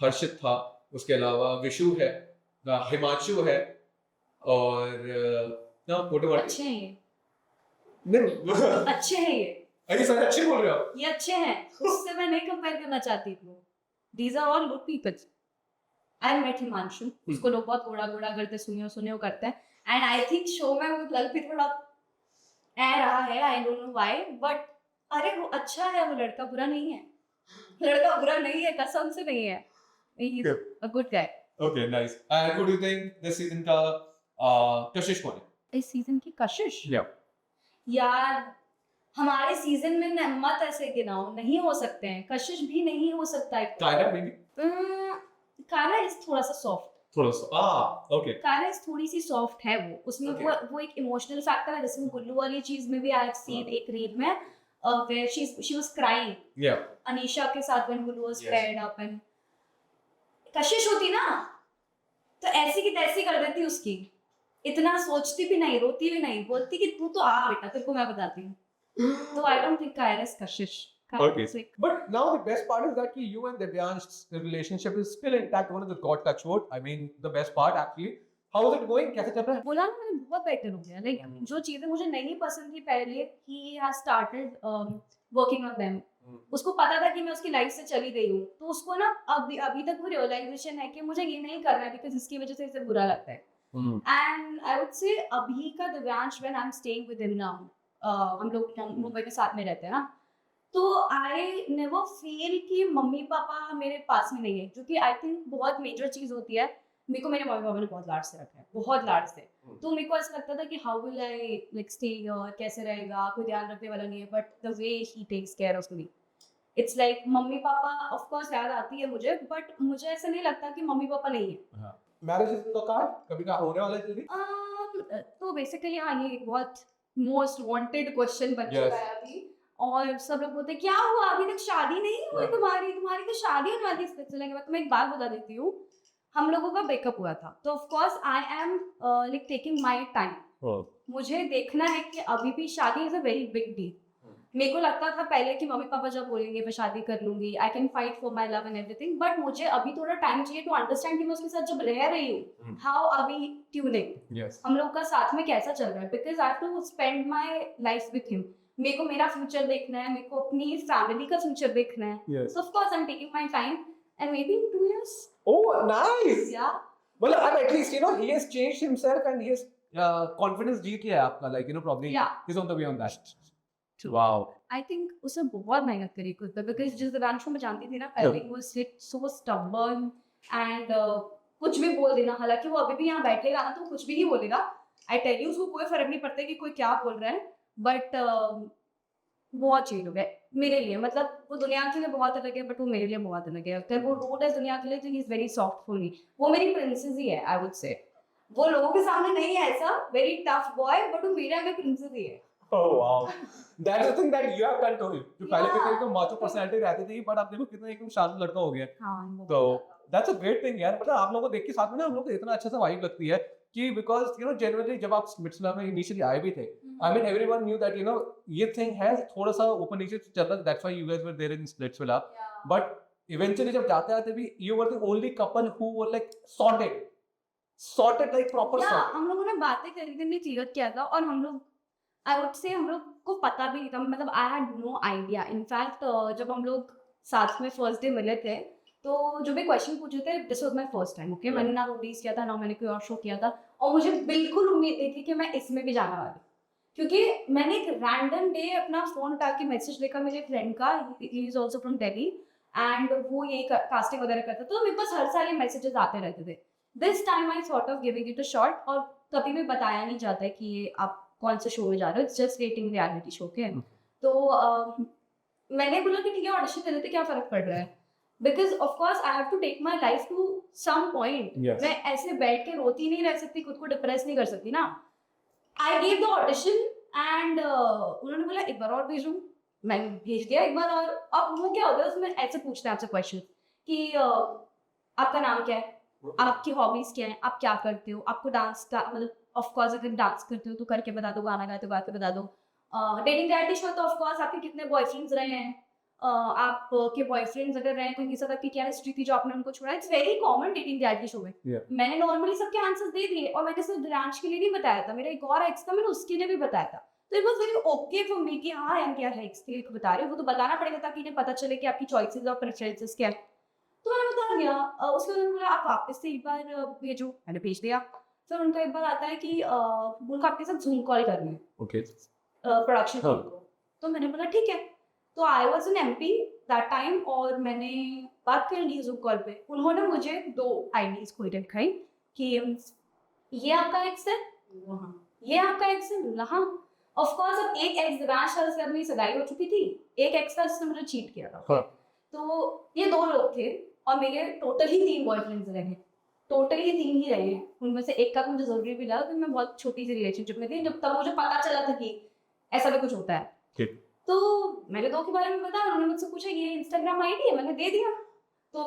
हर्षित था, उसके अलावा विशु है हिमांशु है और ना मोटे अच्छे हैं ये, नहीं अच्छे हैं ये, अरे सर अच्छे बोल रहे हो ये अच्छे हैं, उससे मैं नहीं कंपेयर करना चाहती थी। These are all good people. I met Himanshu, उसको लोग बहुत गोड़ा गोड़ा करते सुनियो करते हैं, एंड आई थिंक शो में वो लग भी थोड़ा ऐ रहा है, I don't know why, but अरे वो अच्छा है, वो लड़का बुरा नहीं है, लड़का बुरा नहीं है, कसम से नहीं है, he is a good guy. Okay nice and what do you think this season का कशिश कौन है इस सीजन की कशिश? या यार हमारे सीजन में मत ऐसे गिनाओ, नहीं हो सकते हैं, कशिश भी नहीं हो सकता है। Kiara maybe Kiara is थोड़ा सा सॉफ्ट, थोड़ा सा ओके कायरा इज थोड़ी सी सॉफ्ट है, वो उसमें Okay. वो एक इमोशनल फैक्टर है, जैसे गुल्लू वाली चीज में भी आई हैव सीन एक रील में where she was crying या अनीशा के साथ when Gullu was Yes. paired up and कशिश होती ना तो ऐसी की तैसी कर देती उसकी, इतना सोचती भी नहीं, रोती भी नहीं, बोलती कि तू तो आ बेटा तेरे को मैं बताती हूँ। तो I don't think Kiara is Kashish. Okay. But now the best part is that you and Devyansh's relationship is still intact. One of the God touch wood. I mean, the best part actually. How is it going? कैसे चल रहा है? बोला ना मैंने, बहुत बेटर हो गया। लाइक जो चीजें मुझे नहीं पसंद थी पहले, he has started working on them. उसको पता था कि मैं उसकी लाइफ से चली गई हूँ, तो उसको ना अभी तक वो रियलाइजेशन है कि मुझे ये नहीं करना है बिकॉज इसकी वजह से इसे बुरा लगता है। एंड आई वुड से अभी का Divyansh when I am staying with him now, हम लोग मुंबई में साथ में रहते हैं ना, तो आई नेवर फील कि मम्मी पापा मेरे पास में नहीं है, जो कि आई थिंक बहुत मेजर चीज होती है। मेरे को मेरे मम्मी पापा ने बहुत लाड से रखा है, बहुत लाड से, तो मेरे को ऐसा लगता था कि how will I like stay here, कैसे रहेगा, कोई ध्यान रखने वाला नहीं है, but the way he takes care of me it's like mummy papa of course याद आती है मुझे, बट मुझे ऐसा नहीं लगता कि मम्मी पापा नहीं है। मैरिज इज द कार्ड, कभी का होने वाला है जल्दी? तो बेसिकली हाँ, ये एक बहुत मोस्ट वांटेड क्वेश्चन बन चुका है अभी, और सब लोग बोलते हैं क्या हुआ अभी तक शादी नहीं हुई तुम्हारी तो शादी होने वाली है स्विट्जरलैंड के बाद। तो मैं एक बात बता देती हूँ, हम लोगों का ब्रेकअप हुआ था, तो of course I am like taking my time. मुझे देखना है कि अभी भी शादी is a very big deal. मेरे को लगता था पहले कि मम्मी पापा जब बोलेंगे मैं शादी कर लूंगी, I can fight for my love and everything, but मुझे अभी थोड़ा टाइम चाहिए टू अंडरस्टैंड कि मैं उसके साथ जब रह रही हूँ, हाउ आर वी ट्यूनिंग, हम लोग का साथ में कैसा चल रहा है, because I have to spend my life with him. मेरे को मेरा फ्यूचर देखना है, मेरे को अपनी फैमिली का फ्यूचर देखना है, so of course I am taking my time and maybe in 2 years। Oh nice. या मतलब अब at least you know he has changed himself and he has confidence जीत लिया है आपका, like you know probably he is on the way on that. Wow. I think उसने बहुत मेहनत करी खुद पे, बिकॉज जिस दिव्यांश को मैं जानती थी ना पहले, वो सो स्टबर्न एंड कुछ भी बोल देना, हालांकि वो अभी भी यहाँ बैठेगा ना तो कुछ भी ही बोलेगा, आई टेल यू, उसको कोई फर्क नहीं पड़ता कि कोई क्या बोल रहा है, बट बहुत चेंज हो गया मेरे लिए। मतलब वो दुनिया के लिए बहुत अलग है, बट वो मेरे लिए बहुत अलग है। अगर वो रूड है दुनिया के लिए तो he is very soft for me. वो मेरी प्रिंसेस ही है, आई वुड से। वो लोगों के सामने नहीं है ऐसा वेरी टफ बॉय, बट वो मेरे आगे प्रिंसेस ही है। Oh wow, that's the thing that you have done to him. जो पहले के तो माचो पर्सनालिटी रहती थी, बट आप देखो कितना एकदम शांत लड़का हो गया। हाँ, तो that's a great thing यार। मतलब आप लोगों को देख के साथ में ना हम लोग को इतना अच्छा सा वाइब लगती है कि because you know generally जब आप स्विट्जरलैंड में इनिशियली आए भी थे, I mean everyone knew that you know ये thing है थोड़ा सा ऊपर नीचे चल रहा है, that's why you guys were there in Splitsvilla, but eventually जब जाते आते भी you were the only couple who were like sorted like proper sorted। हम लोगों ने बातें करनी क्लियर किया था, और हम लोग आई वुड से हम लोग को पता भी नहीं था, मतलब I had no idea. In fact जब हम लोग साथ में फर्स्ट डे मिले थे, तो जो भी क्वेश्चन पूछे थे, this was my first time, okay. मैंने ना रोडीज किया था, ना मैंने कोई और शो किया था, और मुझे बिल्कुल उम्मीद नहीं थी कि मैं इसमें भी जाने वाली, क्योंकि मैंने एक रैंडम डे अपना फोन उठा के मैसेज देखा मेरे फ्रेंड का, he is also from Delhi, and वो यही कास्टिंग वगैरह करता था, तो मेरे पास हर साल ये मैसेजेस आते रहते थे। This time I thought of giving it a shot, और कभी भी बताया नहीं जाता है कि ये आप कौन से शो में जा रहे हो, it's just rating reality show के। तो मैंने बोला कि ठीक है ऑडिशन दे देते, क्या फर्क पड़ रहा है, because of course I have to take my life to some point. मैं ऐसे बैठ के रोती नहीं रह सकती, खुद को डिप्रेस नहीं कर सकती ना। I gave the audition and उन्होंने बोला एक बार और भेजूं, मैंने भेज दिया एक बार और। अब वो क्या होता है उसमें ऐसे पूछते हैं आपसे क्वेश्चन कि आपका नाम क्या है, आपकी हॉबीज क्या है, आप क्या करते हो, आपको डांस का मतलब ऑफ कोर्स अगर डांस करते हो तो करके बता दो, गाना गाते हो गा के बता दो। डेटिंग रियलिटी शो तो ऑफ कोर्स आपके कितने बॉयफ्रेंड्स रहे हैं, आपके बॉयफ्रेंड्स अगर रहे तो इनके साथ आपकी क्या हिस्ट्री थी जो आपने उनको छोड़ा। It's very common dating reality show में। मैंने नॉर्मली सबके आंसर्स दे दिए, और मैंने सिर्फ दिव्यांश के लिए नहीं बताया था, मेरा एक और एक्स था, मैंने उसके लिए भी बताया था। तो it was very okay for me कि हाँ यार क्या है एक्स के लिए बता रहे हो, वो तो बताना पड़ेगा ताकि इन्हें पता चले कि आपकी चॉइसेस और प्रेफरेंसेस क्या है। तो मैंने बता दिया। उसके बाद बोला आप वापस से एक बार भेजो, मैंने भेज दिया। फिर उनका एक बार आता है कि उनको आपके साथ जूम कॉल करनी है, ओके, प्रोडक्शन टीम को। तो मैंने बोला ठीक है। तो I was in MP that time, और मैंने बात कर ली जूम कॉल पे। उन्होंने मुझे 2 आईडीज खोल के दिखाई कि ये आपका एक्स है, ये आपका एक्स है। हाँ ऑफ कोर्स, अब एक एक्स दिव्यांश से अपनी सगाई हो चुकी थी, एक एक्स था जिसने मुझे चीट किया था। तो ये 2 लोग थे, और मेरे टोटली 3 बॉयफ्रेंड्स रहे, टोटली 3 ही रहे हैं। उनमें से एक का मुझे जरूरी भी लगा, क्योंकि मैं बहुत छोटी सी रिलेशनशिप में थी जब तब मुझे पता चला था कि ऐसा भी कुछ होता है। तो मैंने 2 के बारे में बताया, उन्होंने मुझसे पूछा ये इंस्टाग्राम आईडी है, मैंने दे दिया। तो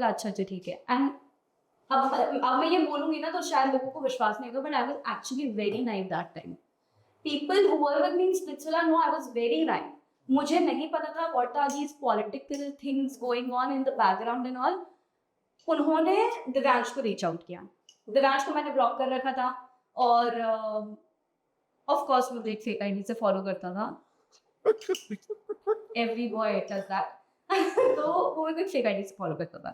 अच्छा ठीक है। एंड अब मैं ये बोलूंगी ना तो शायद लोगों को विश्वास नहीं होगा, but I was actually very naive that time. People who were with me in Switzerland know I was very naive. मुझे नहीं पता था what are these political things going on in the background and all. उन्होंने दिव्यांश को रीच आउट किया। दिव्यांश को मैंने ब्लॉक कर रखा था, और ऑफ कोर्स मुझे एक फेक आईडी से फॉलो करता था। Every boy does that. तो वो एक फेक आईडी से फॉलो करता था।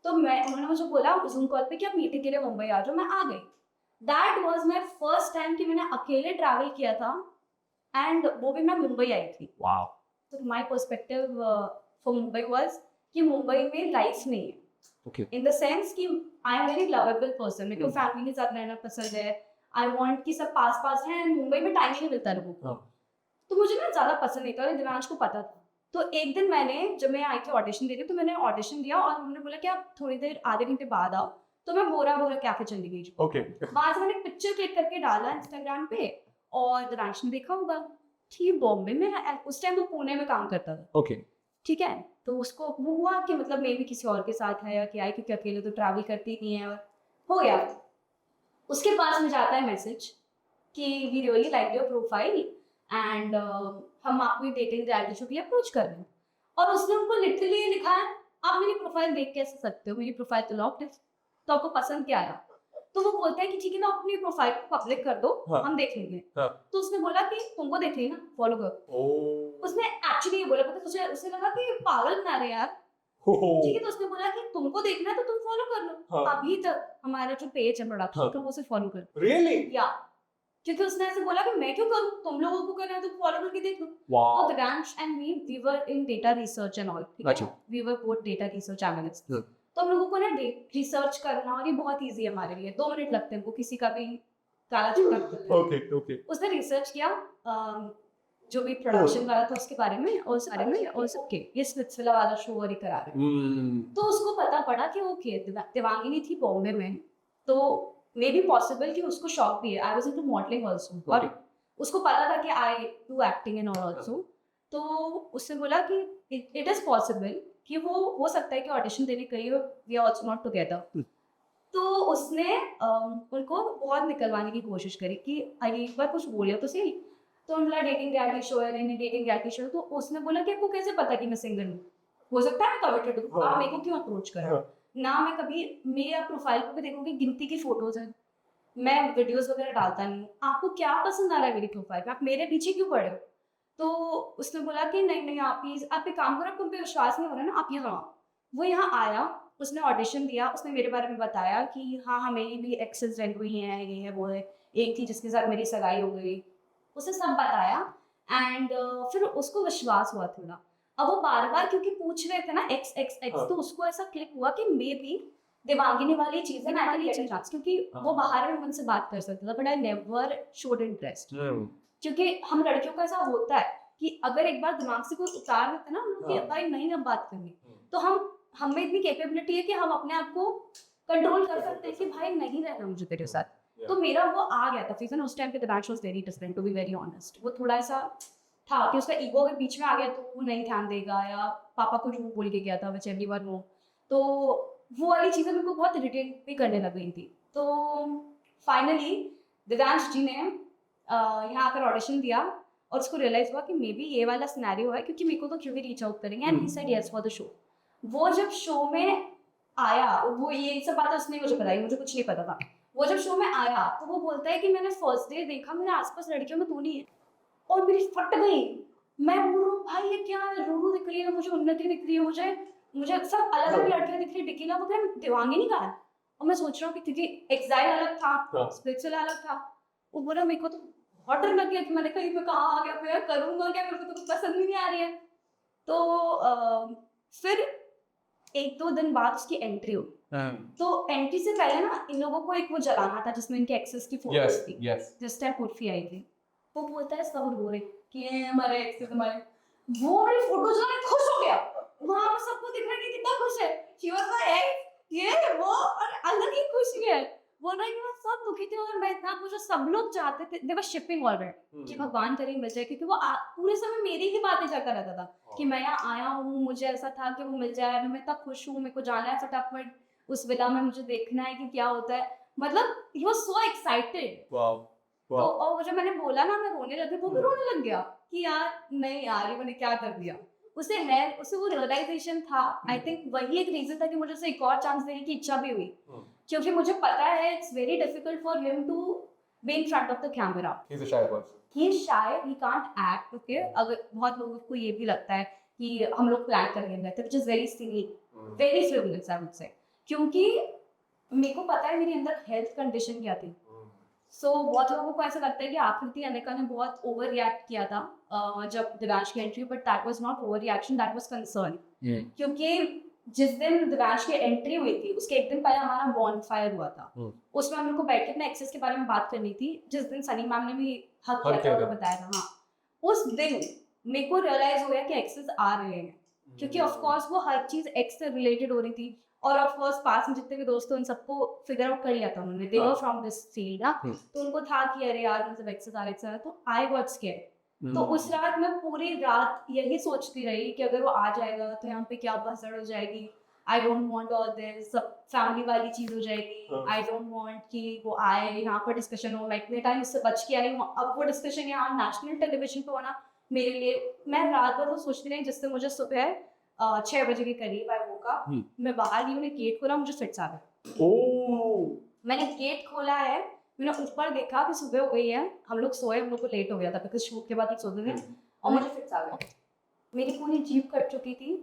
तो उन्होंने मुझे बोला जूम कॉल पे कि आप मीटिंग के लिए मुंबई आ जाओ। मैं आ गई। That was my first time कि मैंने अकेले ट्रैवल किया था, एंड वो भी मैं मुंबई आई थी। वाओ। तो my perspective for Mumbai was कि मुंबई में लाइफ नहीं है, ओके, इन द सेंस कि I am very lovable person. मेरे को फैमिली के साथ रहना पसंद है, आई वांट कि सब पास है, एंड मुंबई में टाइम ही नहीं मिलता लोगों को। तो मुझे ना ज़्यादा पसंद नहीं था, और दिव्यांश को पता था। तो एक दिन मैंने जब मैं आई थी ऑडिशन देने, तो मैंने ऑडिशन दिया और उन्होंने बोला कि आप थोड़ी देर आधे घंटे बाद आओ, तो मैं बोरा बोरा कैफे चली गई। ओके वहां से मैंने पिक्चर क्लिक करके डाला इंस्टाग्राम पे और दिव्यांश ने देखा होगा। ठीक, बॉम्बे में उस टाइम वो पुणे में काम करता था, ओके ठीक है। तो उसको वो हुआ कि मतलब मे भी किसी और के साथ है या क्या है, क्योंकि अकेले तो ट्रैवल करती नहीं है, और हो गया। उसके पास में जाता है मैसेज कि we really like your profile and हम आपको डेटिंग रियलिटी शो के लिए अप्रोच कर रहे हैं। और उसने उनको लिटरली लिखा है, आप मेरी प्रोफाइल देख कैसे सकते हो, मेरी प्रोफाइल तो लॉक्ड है, तो आपको पसंद क्या आया? तो वो बोलता है कि ठीक है ना, अपनी प्रोफाइल को पब्लिक कर दो, हाँ। हम देख लेंगे। हाँ। तो उसने बोला कि तुमको देख लेना, फॉलो करो। उसने एक्चुअली ये बोला, पता है, उसे लगा कि पागल बना रहे यार, ठीक है। तो उसने बोला कि तुमको देखना है तो तुम फॉलो कर लो। हाँ। अभी तक हमारा जो पेज है प्रोडक्शन हाँ। का, वो उसे फॉलो कर, रियली या क्योंकि उसने ऐसे बोला कि मैं क्यों करूं, तुम लोगों को करना है तो फॉलो करके देख लो। वाओ तो Divyansh and we were in data research and all, ठीक अच्छा। है, we were both data research analyst. हाँ। तो हम लोगों को ना रिसर्च करना, और ये बहुत इजी है हमारे लिए, 2 मिनट लगते हैं हमको किसी का भी काला चिट्ठा करते हैं। ओके ओके उसने रिसर्च किया जो भी प्रोडक्शन वाला था उसके बारे में, और सारे में, और सबके ये स्पिट्सविला वाला शो और ही करा रहे हैं। तो उसको पता पड़ा कि ओके देवांगिनी थी बॉम्बे में, तो मे बी पॉसिबल कि उसको शौक भी है। I was into modelling also, और उसको पता था कि I do acting and all also. तो उसने बोला कि इट इज पॉसिबल कि वो हो सकता है कि ऑडिशन देने गई हो, we are also not together. तो उसने उनको बहुत निकलवाने की कोशिश करी कि अरे एक बार कुछ बोलिए तो सही। तो उन्होंने डेटिंग रियलिटी शो है, डेटिंग रियलिटी शो। तो उसने बोला कि आपको कैसे पता कि मैं सिंगल हूँ, हो सकता है मैं कमिटेड हूँ, आप मेरे को क्यों अप्रोच कर रहे हो? ना मैं कभी मेरा प्रोफाइल पे भी देखोगे गिनती की फोटोज हैं, मैं वीडियोस वगैरह डालता नहीं हूँ, आपको क्या पसंद आ रहा है मेरी प्रोफाइल पे, आप मेरे पीछे क्यों पड़े हो? तो उसने बोला कि नहीं नहीं, आप एक काम करो, तुम पे विश्वास नहीं हो रहा ना, आप यहाँ आओ। वो यहाँ आया, उसने ऑडिशन दिया, उसने मेरे बारे में बताया कि हाँ हाँ मेरी भी एक्सेस रेंट हुई हैं, ये है वो है, एक थी जिसके साथ मेरी सगाई हो गई, उसे सब बताया। एंड फिर उसको विश्वास हुआ थोड़ा। अब वो बार बार क्योंकि पूछ रहे थे ना एक्स एक्स एक्स, तो उसको ऐसा क्लिक हुआ कि मे बी देवांगिनी वाली चीज है ना, क्योंकि वो बाहर में मुझसे बात कर सकता था, but I never showed interest. क्योंकि हम लड़कियों का ऐसा होता है कि अगर एक बार दिमाग से कोई उतार देते ना हम लोग कि भाई नहीं अब बात करनी, तो हमें इतनी कैपेबिलिटी है कि हम अपने आप को कंट्रोल कर सकते हैं कि भाई नहीं रहना मुझे तेरे साथ। तो मेरा वो आ गया था फिर उस टाइम पे। Divyansh was very different, to be very honest. वो थोड़ा ऐसा था कि उसका ईगो अगर बीच में आ गया तो वो नहीं ध्यान देगा, या पापा को झूठ बोल के गया था विच एवरीवन नो। तो वो वाली चीज़ें मेरे को बहुत इरिटेट भी करने लग गई थी। तो फाइनली दिव्यांश जी ने यहाँ आकर ऑडिशन दिया, और उसको रियलाइज हुआ कि मे बी ये वाला सिनेरियो है, क्योंकि मेरे को तो क्यों भी रीच आउट करेंगे, and he said yes for the show. वो जब शो में आया, वो ये सब बातें उसने मुझे बताई, मुझे कुछ नहीं पता था। वो जब शो में आया तो वो बोलता है कि मैंने फर्स्ट डे देखा, मेरे आसपास लड़कियों में तू नहीं है, और मेरी फट गई। मैं बोल रहा हूँ भाई ये क्या है, रूरू दिख रही है मुझे, उन्नति दिख रही है मुझे सब अलग अलग लड़कियां दिख रही है, टिकीला वो दिवांगिनी का है। और मैं सोच रहा हूँ कि क्योंकि एक्साइल अलग था, स्पिरिचुअल अलग था। वो बोला मेरे को तो बहुत डर लग गया कि मैंने कहीं पे कहाँ आ गया, मैं करूँगा क्या, मेरे को तो पसंद ही नहीं आ रही है। तो फिर 1-2 दिन बाद उसकी एंट्री हुई। तो एंट्री से पहले ना इन लोगों को एक वो जलाना था जिसमें इनके एक्सेस की फोटोज थी। जिस टाइम कुर्फी आई थी, वो बोलता है सब बोल रहे कि ये हमारे एक्सेस हमारे, वो मेरी फोटोज में खुश हो गया। वहां पर सबको दिख रहा है कि कितना खुश है, शी वाज लाइक ये वो, और अलग ही खुशी है। वो ना कि सब दुखी थे और मैं इतना खुश, सब लोग चाहते थे, दे वर शिपिंग ऑलरेडी कि भगवान करे मिल जाए, क्योंकि वो पूरे समय मेरी ही बातें करता रहता था कि मैं यहाँ आया हूँ, मुझे ऐसा था कि वो मिल जाए, मैं इतना खुश हूँ, मेरे को जाना है फटाफट उस विला में, मुझे देखना है कि क्या होता है। मतलब ही वाज सो एक्साइटेड। तो और जब मैंने बोला ना मैं रोने लगी, वो भी रोने लग गया कि यार नहीं यार ये मैंने क्या कर दिया। उसे वो रियलाइजेशन था। आई थिंक वही एक रीजन था कि मुझे उसे एक और चांस देने की इच्छा भी हुई, क्योंकि मुझे पता है it's very difficult for him to be in front of the camera. He is shy, he can't act. Okay, अगर बहुत लोगों को ये भी लगता है कि हम लोग प्लान करके रहते हैं, which is very silly, very frivolous I would से, क्योंकि मेरे को पता है मेरे अंदर हेल्थ कंडीशन क्या थी। सो बहुत लोगों को ऐसा लगता है कि आकृति अनिका ने बहुत ओवर रिएक्ट किया था जब दिव्यांश की entry, but that was not over reaction, that was concern. क्योंकि जिस दिन दिव्यांश की एंट्री हुई थी उसके एक दिन पहले हमारा बॉनफायर हुआ था। उसमें हम लोग को बैठ के अपने एक्सेस के बारे में बात करनी थी, जिस दिन सनी मैम ने भी हक किया था, बताया था। हाँ, उस दिन मेरे को रियलाइज हो गया कि एक्सेस आ रहे हैं, क्योंकि ऑफ कोर्स वो हर चीज एक्स से रिलेटेड हो रही थी, और ऑफ कोर्स पास में जितने भी दोस्त थे उन सबको फिगर आउट कर लिया था उन्होंने, दे वर फ्रॉम दिस फील्ड ना, तो उनको था कि अरे यार मतलब एक्सेस आ रहा है, तो आई गॉट स्केयर्ड। तो उस रात मैं पूरी रात यही सोचती रही कि अगर वो आ जाएगा तो यहाँ पे क्या भसड़ हो जाएगी, I don't want all this, सब फैमिली वाली चीज हो जाएगी, आई डोंट वांट कि वो आए यहाँ पर डिस्कशन हो, मैं इतने टाइम इससे बच के आई हूँ, अब वो डिस्कशन यहाँ नेशनल टेलीविजन पे होना मेरे लिए, मैं रात भर वो सोचती रही, जिससे मुझे सुबह 6 बजे के करीब आई वो का, मैं बाहर गई, मैंने गेट खोला, मुझे फिट्स आ गए। मैंने गेट खोला है, मैंने ऊपर देखा कि सुबह हो गई है, हम लोग सोए, हम लोग को लेट हो गया था बिकॉज शूट के बाद हम सोते थे, और मुझे फिट्स आ गए। मेरी पूरी जीभ कट चुकी थी,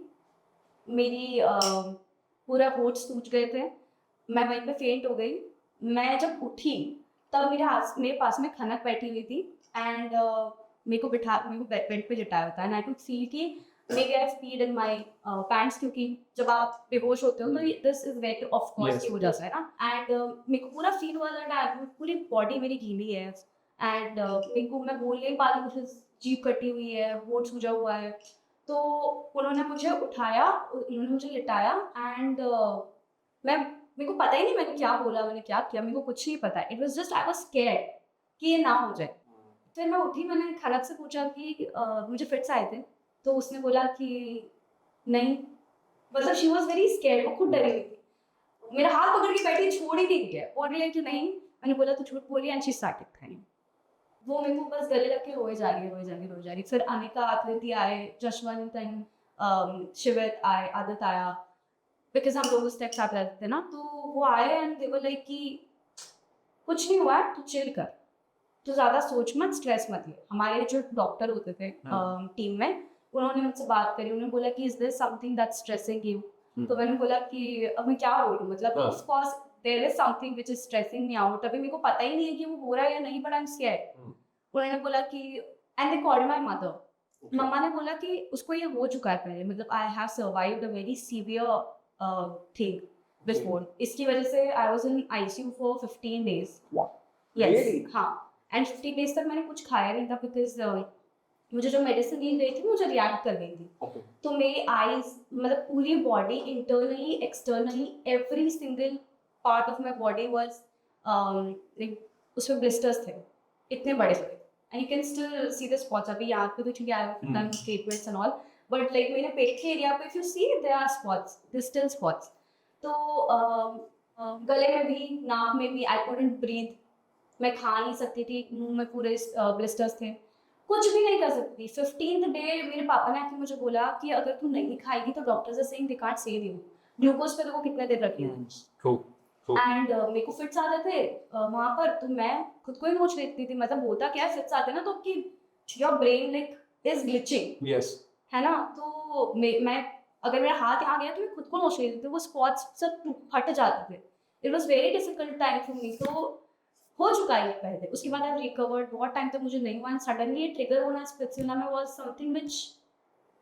मेरी पूरा होठ सूज गए थे, मैं वहीं पे फेंट हो गई। मैं जब उठी तब मेरे पास में खनक बैठी हुई थी, एंड मेरे को बेड पे जटाया होता है, एंड आई कुड फील कि maybe I peed in my pants, क्योंकि जब आप बेहोश होते हो तो this is weight of course की हो जाता है ना, एंड मेरे को पूरा फील हुआ दैट पूरी बॉडी मेरी गीली है, एंड मेरे को, मैं बोल नहीं पा रही, मुझे जीभ कटी हुई है, होठ सूजा हुआ है। तो उन्होंने मुझे उठाया, उन्होंने मुझे लिटाया, एंड मेरे को पता ही नहीं मैंने क्या बोला, मैंने क्या किया, मेरे को कुछ नहीं पता, it was just I was scared कि ये ना हो जाए। फिर मैं उठी, मैंने खलक से पूछा कि मुझे फिट्स आए थे, तो उसने बोला कि नहीं, मतलब शी वॉज वेरी स्कैर्ड, वो खुद डरी हुई थी, मेरा हाथ पकड़ के बैठी, छोड़ ही नहीं गया, बोल रही है कि नहीं, मैंने बोला तो झूठ बोली, एंड शी स्टार्टेड क्राइंग। वो मेरे को बस गले लग के रोए जा रही है, रोए जा रही, रोए जा रही। फिर अनिका, आकृति आए, जशवंत एंड शिवित आए, आदित्य आया, बिकॉज हम लोग उस टाइप साथ रहते थे ना, तो वो आए एंड दे वर लाइक कि कुछ नहीं हुआ, तू चिल कर, तो ज़्यादा सोच मत, स्ट्रेस मत ले। हमारे जो डॉक्टर होते थे टीम में, उन्होंने मुझसे बात करी, उन्होंने बोला कि is this something that's stressing you, तो मैंने बोला कि अब मैं क्या बोलूं, मतलब of course there is something which is stressing me out, अभी मेरे को पता ही नहीं है कि वो हो रहा है या नहीं, बट आई एम स्कैर्ड। उन्होंने बोला कि, and they called my mother, मम्मा ने बोला कि उसको ये हो चुका है पहले, मतलब I have survived a very severe thing before, इसकी वजह से I was in ICU for 15 days. Yes, हाँ, एंड 15 डेज तक मैंने कुछ खाया नहीं था, बिकॉज मुझे जो मेडिसिन दी गई थी मुझे रिएक्ट कर गई थी। तो मेरी आईज, मतलब पूरी body, internally externally every single part of my body was, उसमें ब्लिस्टर्स थे इतने बड़े बड़े, and you can still see the spots. अभी यहाँ पे तो ठीक है, I have done treatments and all, but like मेरे पेट के एरिया पे if you see there are spots, there still spots. तो गले में भी, नाक में भी, आई कुडंट ब्रीथ, मैं खा नहीं सकती थी, मुंह में पूरे ब्लिस्टर्स थे, कुछ भी नहीं कर सकती। 15th डे मेरे पापा ने आके मुझे बोला कि अगर तू नहीं खाएगी तो doctors are saying they can't save you, glucose पे देखो कितने देर रखी है। एंड मेरे को फिट्स आते थे वहाँ पर, तो मैं खुद को ही नोच लेती थी, मतलब होता क्या है, फिट्स आते ना तो आपकी your brain like is glitching, yes, है ना, तो मैं अगर मेरा हाथ यहाँ गया तो मैं खुद को नोच लेती थी, वो स्पॉट्स सब फट जाते थे। It was very difficult time for me. तो हो चुका है ये पहले, उसके बाद आई रिकवर्ड, बहुत टाइम तक मुझे नहीं हुआ, सडनली ये ट्रिगर होना स्प्लिट्सविला में was something which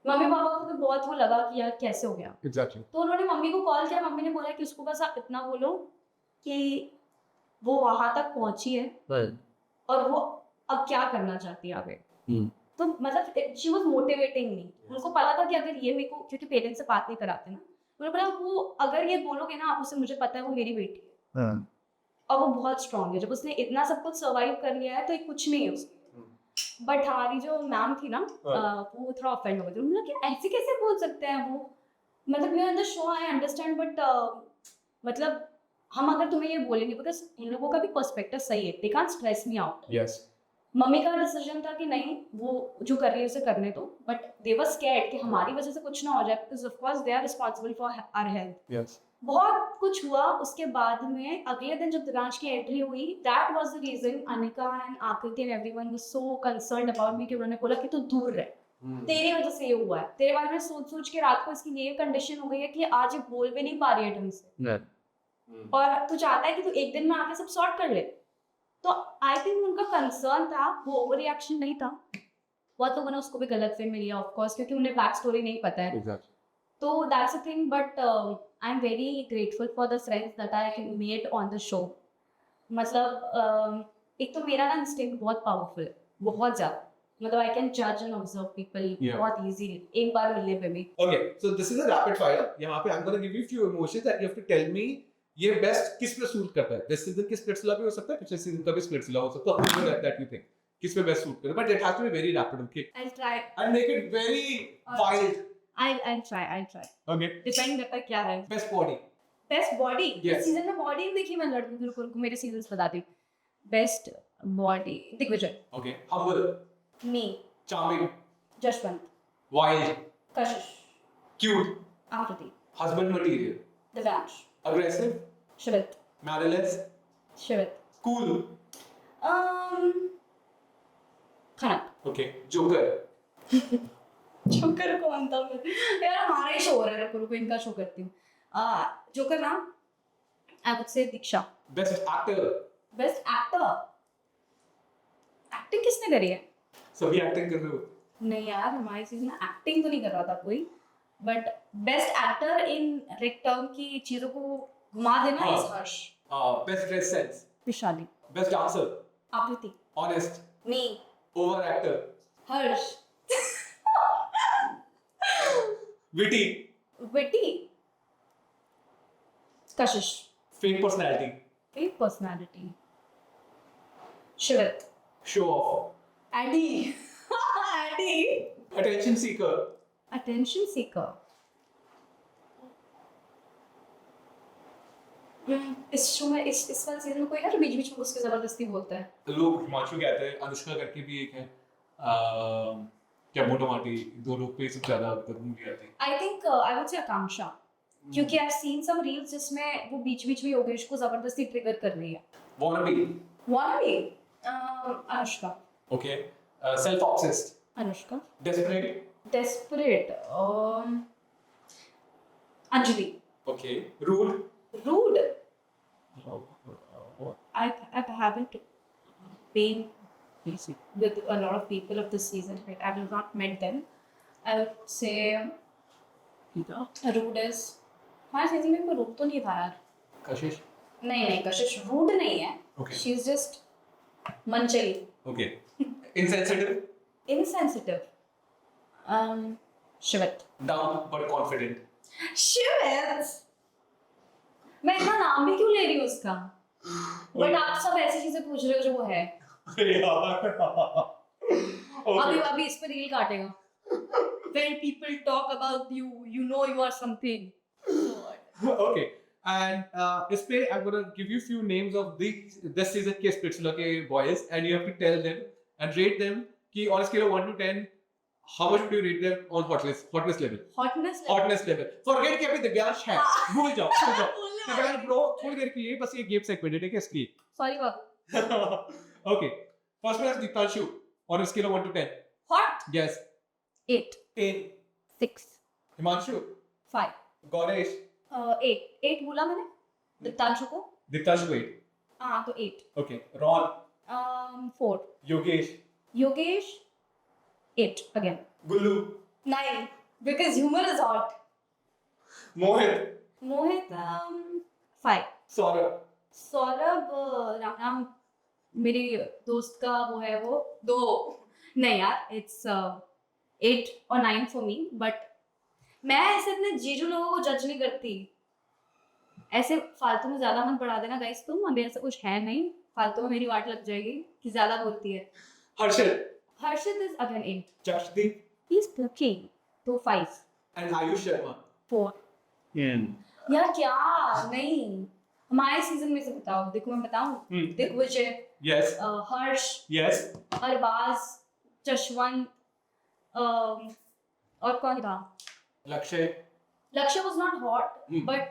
mummy papa को भी बहुत वो लगा कि यार कैसे हो गया। एग्जैक्टली। तो उन्होंने मम्मी को कॉल किया, मम्मी ने बोला कि उसको बस आप इतना बोलो कि वो वहां तक पहुंची है और वो अब क्या करना चाहती है आगे। तो मतलब शी वाज मोटिवेटिंग मी, उनको पता था कि अगर ये मेरे को, क्योंकि पेरेंट्स से बात नहीं कराते ना, उन्होंने बोला वो अगर ये बोलोगे ना आप उसे, मुझे पता है वो मेरी बेटी है और वो बहुत स्ट्रांग है, जब उसने इतना सब कुछ सर्वाइव कर लिया है तो ये कुछ नहीं है उसकी। बट हमारी जो मैम थी ना, वो थोड़ा ऑफेंड हो गई थी, उन्होंने कि ऐसे कैसे बोल सकते हैं वो, मतलब you in the show I understand, but मतलब हम अगर तुम्हें ये बोलेंगे, बिकॉज इन लोगों का भी पर्सपेक्टिव सही है, they can't stress me out. Yes, mummy का डिसीजन था कि नहीं वो जो कर रही है उसे करने दो, बट दे वर स्कैर्ड कि हमारी वजह से कुछ ना हो जाए, because of course they are responsible for our health. Yes, बहुत कुछ हुआ। उसके बाद में अगले दिन जब दिव्यांश की एंट्री हुई, that was the reason Anika and Aakriti and everyone was so concerned about me कि उन्होंने बोला कि तू दूर रह, तेरी वजह से ये हुआ है, तेरे बारे में सोच सोच के रात को इसकी ये कंडीशन हो गई है कि आज ये बोल भी नहीं पा रही है ढंग से, और तू चाहता है कि तू एक दिन में आके सब सॉर्ट कर ले। तो आई थिंक उनका कंसर्न था, वो ओवर रिएक्शन नहीं था। बहुत लोगों ने उसको भी गलत फहमी लिया ऑफ कोर्स, क्योंकि उन्हें बैक स्टोरी नहीं पता है। एग्जैक्टली। तो that's a thing, but I am very grateful for the friends that I made on the show. मतलब एक तो मेरा ना इंस्टिंक्ट बहुत पावरफुल है, बहुत ज़्यादा, मतलब I can judge and observe people Yeah. बहुत easily एक बार मिलने पे भी. Okay, so this is a rapid fire. यहाँ पे I'm gonna give you few emotions and you have to tell me ये best किस पे सूट करता है. This season की Splitsvilla भी हो सकता है, पिछले season का भी Splitsvilla हो सकता है. Whatever that you think. किस पे best सूट करता है. But it has to be very rapid, okay? I'll try. And make it very wild. I'll try. Okay. Depend करता है क्या है. Best body. Best body. Yes. Season में body देखी मैं लड़कों को मेरे सीजन्स बताती हूँ. Best body. Digvijay. Okay. Humble. Me. Charming. Jashwant. Wild. Kashish. Cute. Aakriti. Husband material. Divyansh. Aggressive. Shivit. Marvelous. Shivit. Cool. Khanak. Okay. Joker. Joker कौन था फिर? यार हमारा ही शो हो रहा है, रुको इनका शो करती हूँ. जोकर नाम आई वुड से दीक्षा. Best actor. Best actor. Acting किसने करी है? सभी एक्टिंग कर रहे हो. नहीं यार हमारे सीजन में एक्टिंग तो नहीं कर रहा था कोई, but best actor in red term की चीजों को घुमा देना हाँ. Is Harsh. Best dress sense. Vishali. Best dancer. Akriti. Honest. Me. Over actor. Harsh. Witty. Witty. Kashish. Fake personality. Fake personality. Shivit. Show off. Eddie. Eddie. Attention seeker. Attention seeker. इस शो में इस वाले सीजन में कोई है जो बीच बीच में उसके जबरदस्ती बोलता है. लोग हिमांशु कहते हैं, अनुष्का करके भी एक है. क्या मोटा माटी, दो लोग पे सबसे ज्यादा मूवी आती है. I think I would say Akanksha, क्योंकि I have seen some reels जिसमें वो बीच बीच में योगेश को जबरदस्ती ट्रिगर कर रही है. Wannabe. Vani. Anushka. Okay. Self obsessed. Anushka. Desperate. Desperate. Anjali. Okay. Rude. Rude. I haven't been with a lot of people of this season. Right? I have not met them. I would say rude is. हमारे सीजन में कोई रूड तो नहीं था यार. Kashish. नहीं कशिश रूड नहीं है. Okay. She is just munchly. Okay. Insensitive. Insensitive. Shivit. Down but confident. Shivit. मैं इतना नाम भी क्यों ले रही हूँ उसका? बट आप सब ऐसी चीजें पूछ रहे हो जो वो है. अभी इस पे रील काटेगा. When people talk about you, you know you are something. Okay. And इस पे I'm gonna give you few names of this season के Splitsvilla के boys and you have to tell them and rate them कि on a scale of 1 to 10 how much do you rate them on hotness level? Hotness level. Forget कि अभी दिव्यांश है. भूल जाओ. दिव्यांश bro थोड़ी देर के लिए बस ये गेम सेगमेंट है ठीक है इसलिए. Sorry Babu. Okay. First one is Diptanshu on a scale of 1 to 10. Hot. Yes. 8. 10. 6. Himanshu. 5. Ganesh. 8. 8 बोला मैंने. दीप्तांशु को. Diptanshu 8. हाँ तो 8. Okay. Ron. 4. Yogesh. Yogesh. 8 again. Gullu. 9 because humor is hot. Mohit. Mohit 5. Saurabh. Saurabh Ram मेरी दोस्त का वो है वो 2. नहीं यार इट्स 8 और 9 फॉर मी. बट मैं ऐसे अपने जीजू लोगों को जज नहीं करती. ऐसे फालतू में ज्यादा मत बढ़ा देना गाइस तुम. अभी ऐसा कुछ है नहीं. फालतू में मेरी वाट लग जाएगी कि ज्यादा बोलती है. Harshit is again 8. Jashdeep. He is lucky. तो 5. And Ayush Sharma. 4. Yeah. यार क्या नहीं हमारे सीजन में से बताओ. देखो मैं बताऊं. दिग्विजय. Yes. हर्ष. Yes. अरबाज. जशवंत. और कौन था? Lakshay. लक्ष्य was not hot, but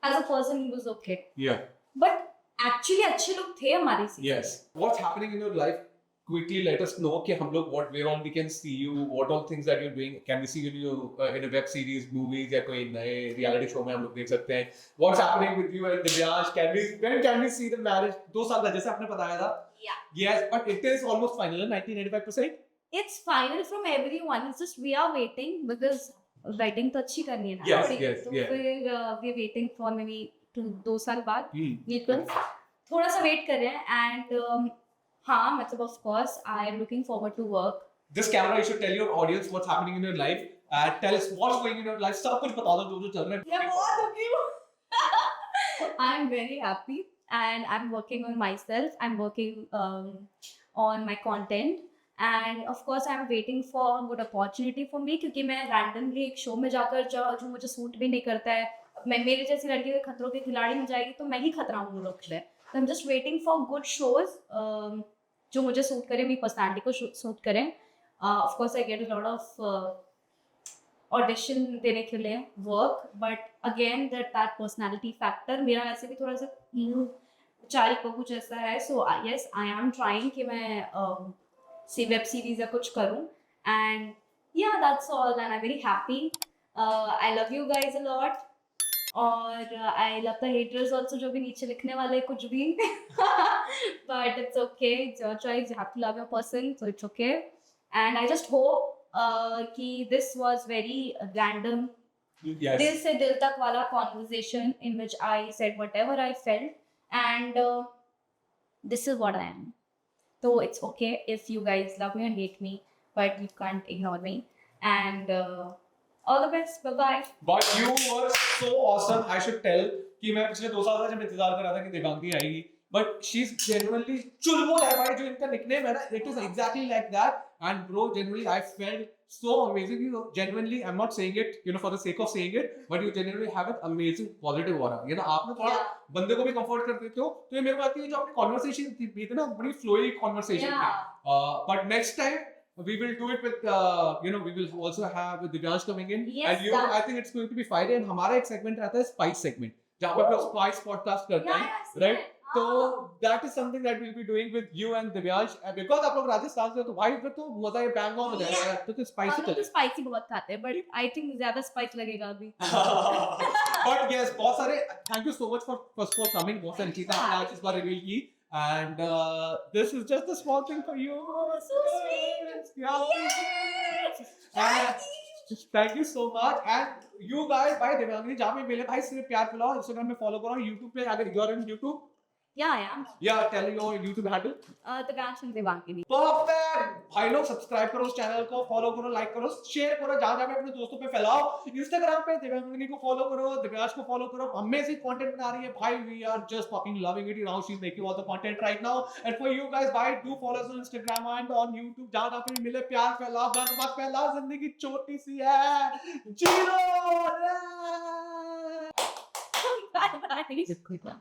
as a person he was okay. Yeah. But actually अच्छे लोग थे हमारे season. Yes. What's happening in your life? Quickly let us know कि हम लोग where all we can see you, what all things that you're doing. Can we see you in a web series, movies या कोई नए reality show में हम लोग देख सकते हैं. What's happening with you and Divyansh? When can we see the marriage? 2 साल का जैसे आपने बताया था. Yeah. Yes, but it is almost final, 90-95%. It's final from everyone. It's just we are waiting because wedding तो अच्छी करनी है ना. Yes, yes, तो yeah. फिर we are waiting for maybe 2 साल बाद. Hmm. Weekends. थोड़ा सा वेट कर रहे हैं and हाँ मतलब of course I am looking forward to work. This camera, you should tell your audience what's happening in your life and tell us what's going in your life. सब कुछ बता दो जो चल रहा है. मैं बहुत दुखी हूँ. I'm very happy and I'm working on myself. I'm working on my content and of course I'm waiting for a good opportunity for me क्योंकि मैं randomly एक show में जाकर जो मुझे सूट भी नहीं करता है, मैं मेरी जैसी लड़की के खतरों के खिलाड़ी में जाएगी तो मैं ही खतरा हूँ वो लोग के लिए. So I'm just waiting for good shows जो मुझे सूट करें, मेरी पर्सनालिटी को सूट करें. Of course I get a lot of audition देने के लिए work, but again that personality factor मेरा वैसे भी थोड़ा सा चारी को कुछ ऐसा है. So yes I am trying कि मैं वेब सीरीज या कुछ करूँ एंड या that's all and I very happy. I love you guys a lot और I love the haters also जो भी नीचे लिखने वाले कुछ भी but it's okay, it's your choice, you have to love your person so it's okay. And I just hope कि this was very random, Yes. दिल से दिल तक वाला conversation in which I said whatever I felt and this is what I am. तो it's okay if you guys love me and hate me but you can't ignore me and all the best. Bye bye. But you were so awesome. I should tell कि मैं पिछले 2 साल से जब इंतजार कर रहा था कि देवांगी आएगी, but she's genuinely चुलबुल है भाई, जो इनका nickname है ना, it is exactly like that. And bro, genuinely I felt so amazing. You know, genuinely I'm not saying it, you know, for the sake of saying it, but you genuinely have an amazing positive aura. ये ना आपने थोड़ा बंदे को भी comfort कर देते हो, तो ये मेरे को लगता है जो आपकी conversation थी ना, बड़ी flowy conversation थी. But next time we will do it with you know, we will also have Divyansh coming in. Yes, And you, I think it's going to be Friday. And हमारा एक segment रहता है Spice segment, जहाँ पे हम लोग Spice podcast करते हैं, right? So that is something that we'll be doing with you and Divyansh. And because आप लोग राजस्थान से हो तो भाई फिर तो मजा ये bang on हो जाएगा. तो spicy हम लोग चले. तो स्पाइसी बहुत खाते हैं बट आई थिंक ज्यादा स्पाइस लगेगा अभी. But yes, बहुत सारे. Thank you so much for first for coming. बहुत सारी चीजें हमने आज इस बार reveal की. And this is just a small thing for you. So sweet. Yeah. And thank you so much. And you guys, भाई देवांगी जहाँ पे मिले भाई सिर्फ प्यार फैलाओ. Instagram में follow करो. YouTube पे अगर you're on YouTube. Yeah, I am. Yeah, tell your YouTube handle. Divyansh and Devangi. Perfect. भाई लोग सब्सक्राइब करो उस चैनल को, फॉलो करो, लाइक करो, शेयर करो, जहाँ पे अपने दोस्तों पे फैलाओ. इंस्टाग्राम पे दिव्यांगी को फॉलो करो, दिव्यांश को फॉलो करो. अमेजिंग कंटेंट बना रही है भाई. We are just fucking loving it. Now she is making all the content right now. And for you guys, भाई do follow us on Instagram and on YouTube. जहाँ पे मिले प्यार फैलाओ, गन मत फैलाओ. जिंदगी छोटी सी है. जीरो. Bye bye.